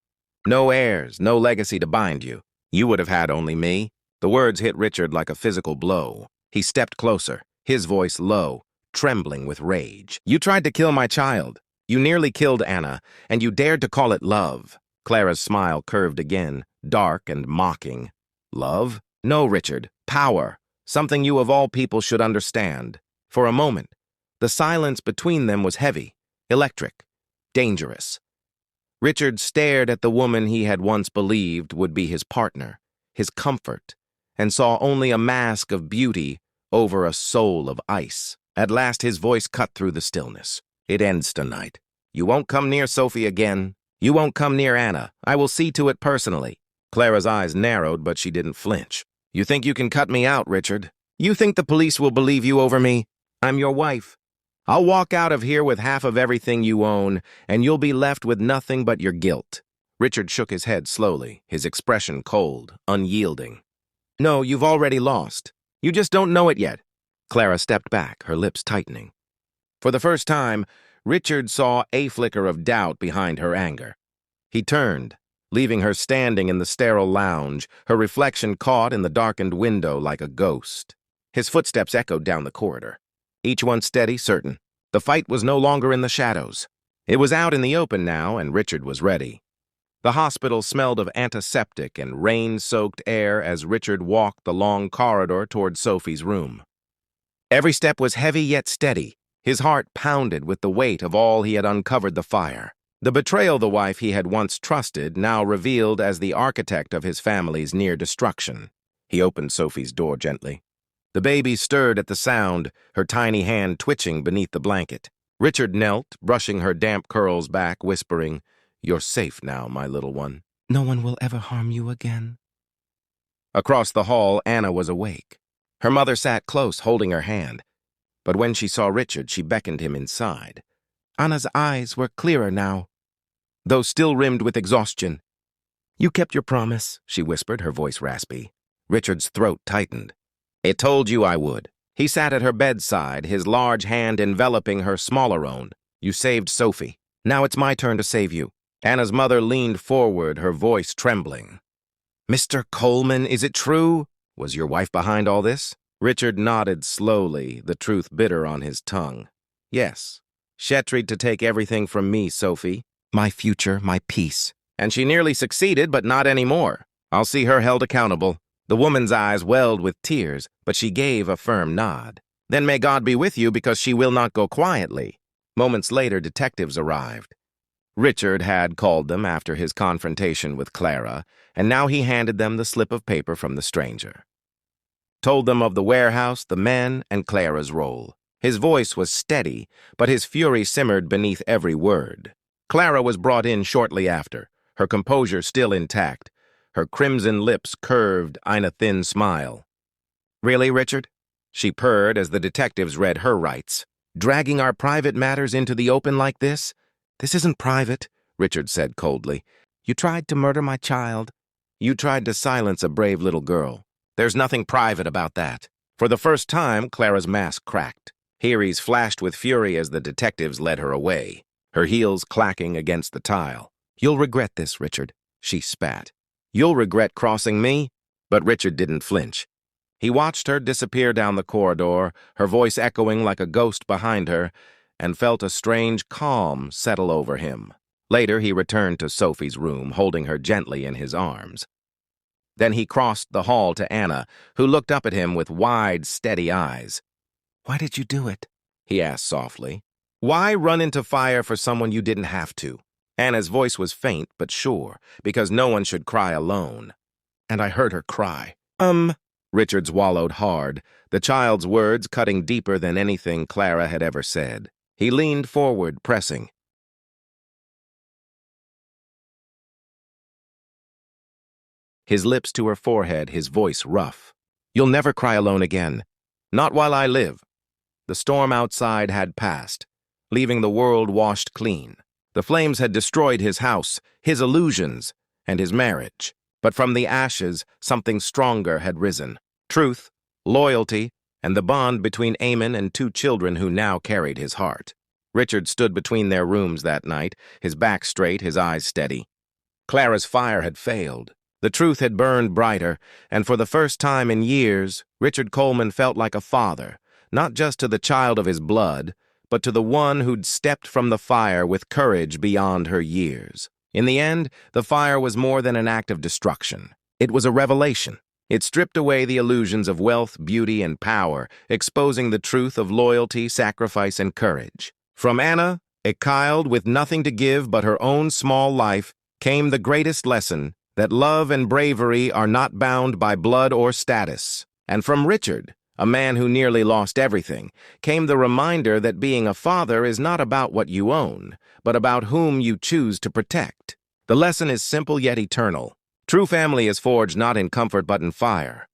"No heirs, no legacy to bind you. You would have had only me." The words hit Richard like a physical blow. He stepped closer, his voice low, trembling with rage. "You tried to kill my child. You nearly killed Anna, and you dared to call it love." Clara's smile curved again, dark and mocking. "Love? No, Richard. Power. Something you of all people should understand." For a moment, the silence between them was heavy, electric, dangerous. Richard stared at the woman he had once believed would be his partner, his comfort, and saw only a mask of beauty over a soul of ice. At last his voice cut through the stillness. "It ends tonight. You won't come near Sophie again. You won't come near Anna. I will see to it personally." Clara's eyes narrowed, but she didn't flinch. "You think you can cut me out, Richard? You think the police will believe you over me? I'm your wife. I'll walk out of here with half of everything you own, and you'll be left with nothing but your guilt." Richard shook his head slowly, his expression cold, unyielding. "No, you've already lost. You just don't know it yet." Clara stepped back, her lips tightening. For the first time, Richard saw a flicker of doubt behind her anger. He turned, leaving her standing in the sterile lounge, her reflection caught in the darkened window like a ghost. His footsteps echoed down the corridor, each one steady, certain. The fight was no longer in the shadows. It was out in the open now, and Richard was ready. The hospital smelled of antiseptic and rain-soaked air as Richard walked the long corridor toward Sophie's room. Every step was heavy yet steady. His heart pounded with the weight of all he had uncovered the fire. The betrayal the wife he had once trusted now revealed as the architect of his family's near destruction. He opened Sophie's door gently. The baby stirred at the sound, her tiny hand twitching beneath the blanket. Richard knelt, brushing her damp curls back, whispering, "You're safe now, my little one. No one will ever harm you again." Across the hall, Anna was awake. Her mother sat close, holding her hand. But when she saw Richard, she beckoned him inside. Anna's eyes were clearer now, though still rimmed with exhaustion. "You kept your promise," she whispered, her voice raspy. Richard's throat tightened. "It told you I would." He sat at her bedside, his large hand enveloping her smaller own. "You saved Sophie. Now it's my turn to save you." Anna's mother leaned forward, her voice trembling. "Mr. Coleman, is it true? Was your wife behind all this?" Richard nodded slowly, the truth bitter on his tongue. "Yes. She tried to take everything from me, Sophie. My future, my peace. And she nearly succeeded, but not anymore. I'll see her held accountable." The woman's eyes welled with tears, but she gave a firm nod. "Then may God be with you, because she will not go quietly." Moments later, detectives arrived. Richard had called them after his confrontation with Clara, and now he handed them the slip of paper from the stranger. Told them of the warehouse, the men, and Clara's role. His voice was steady, but his fury simmered beneath every word. Clara was brought in shortly after, her composure still intact, her crimson lips curved in a thin smile. "Really, Richard?" she purred as the detectives read her rights. "Dragging our private matters into the open like this? This isn't private," Richard said coldly. "You tried to murder my child. You tried to silence a brave little girl. There's nothing private about that." For the first time, Clara's mask cracked. Her eyes flashed with fury as the detectives led her away, her heels clacking against the tile. "You'll regret this, Richard," she spat. "You'll regret crossing me?" But Richard didn't flinch. He watched her disappear down the corridor, her voice echoing like a ghost behind her, and felt a strange calm settle over him. Later, he returned to Sophie's room, holding her gently in his arms. Then he crossed the hall to Anna, who looked up at him with wide, steady eyes. "Why did you do it?" he asked softly. "Why run into fire for someone you didn't have to?" Anna's voice was faint but sure, because no one should cry alone. "And I heard her cry." Richard swallowed hard, the child's words cutting deeper than anything Clara had ever said. He leaned forward, pressing. His lips to her forehead, his voice rough. "You'll never cry alone again. Not while I live." The storm outside had passed, leaving the world washed clean. The flames had destroyed his house, his illusions, and his marriage. But from the ashes, something stronger had risen. Truth, loyalty, and the bond between Eamon and two children who now carried his heart. Richard stood between their rooms that night, his back straight, his eyes steady. Clara's fire had failed. The truth had burned brighter, and for the first time in years, Richard Coleman felt like a father, not just to the child of his blood, but to the one who'd stepped from the fire with courage beyond her years. In the end, the fire was more than an act of destruction. It was a revelation. It stripped away the illusions of wealth, beauty, and power, exposing the truth of loyalty, sacrifice, and courage. From Anna, a child with nothing to give but her own small life, came the greatest lesson, that love and bravery are not bound by blood or status. And from Richard, a man who nearly lost everything, came the reminder that being a father is not about what you own, but about whom you choose to protect. The lesson is simple yet eternal. True family is forged not in comfort but in fire.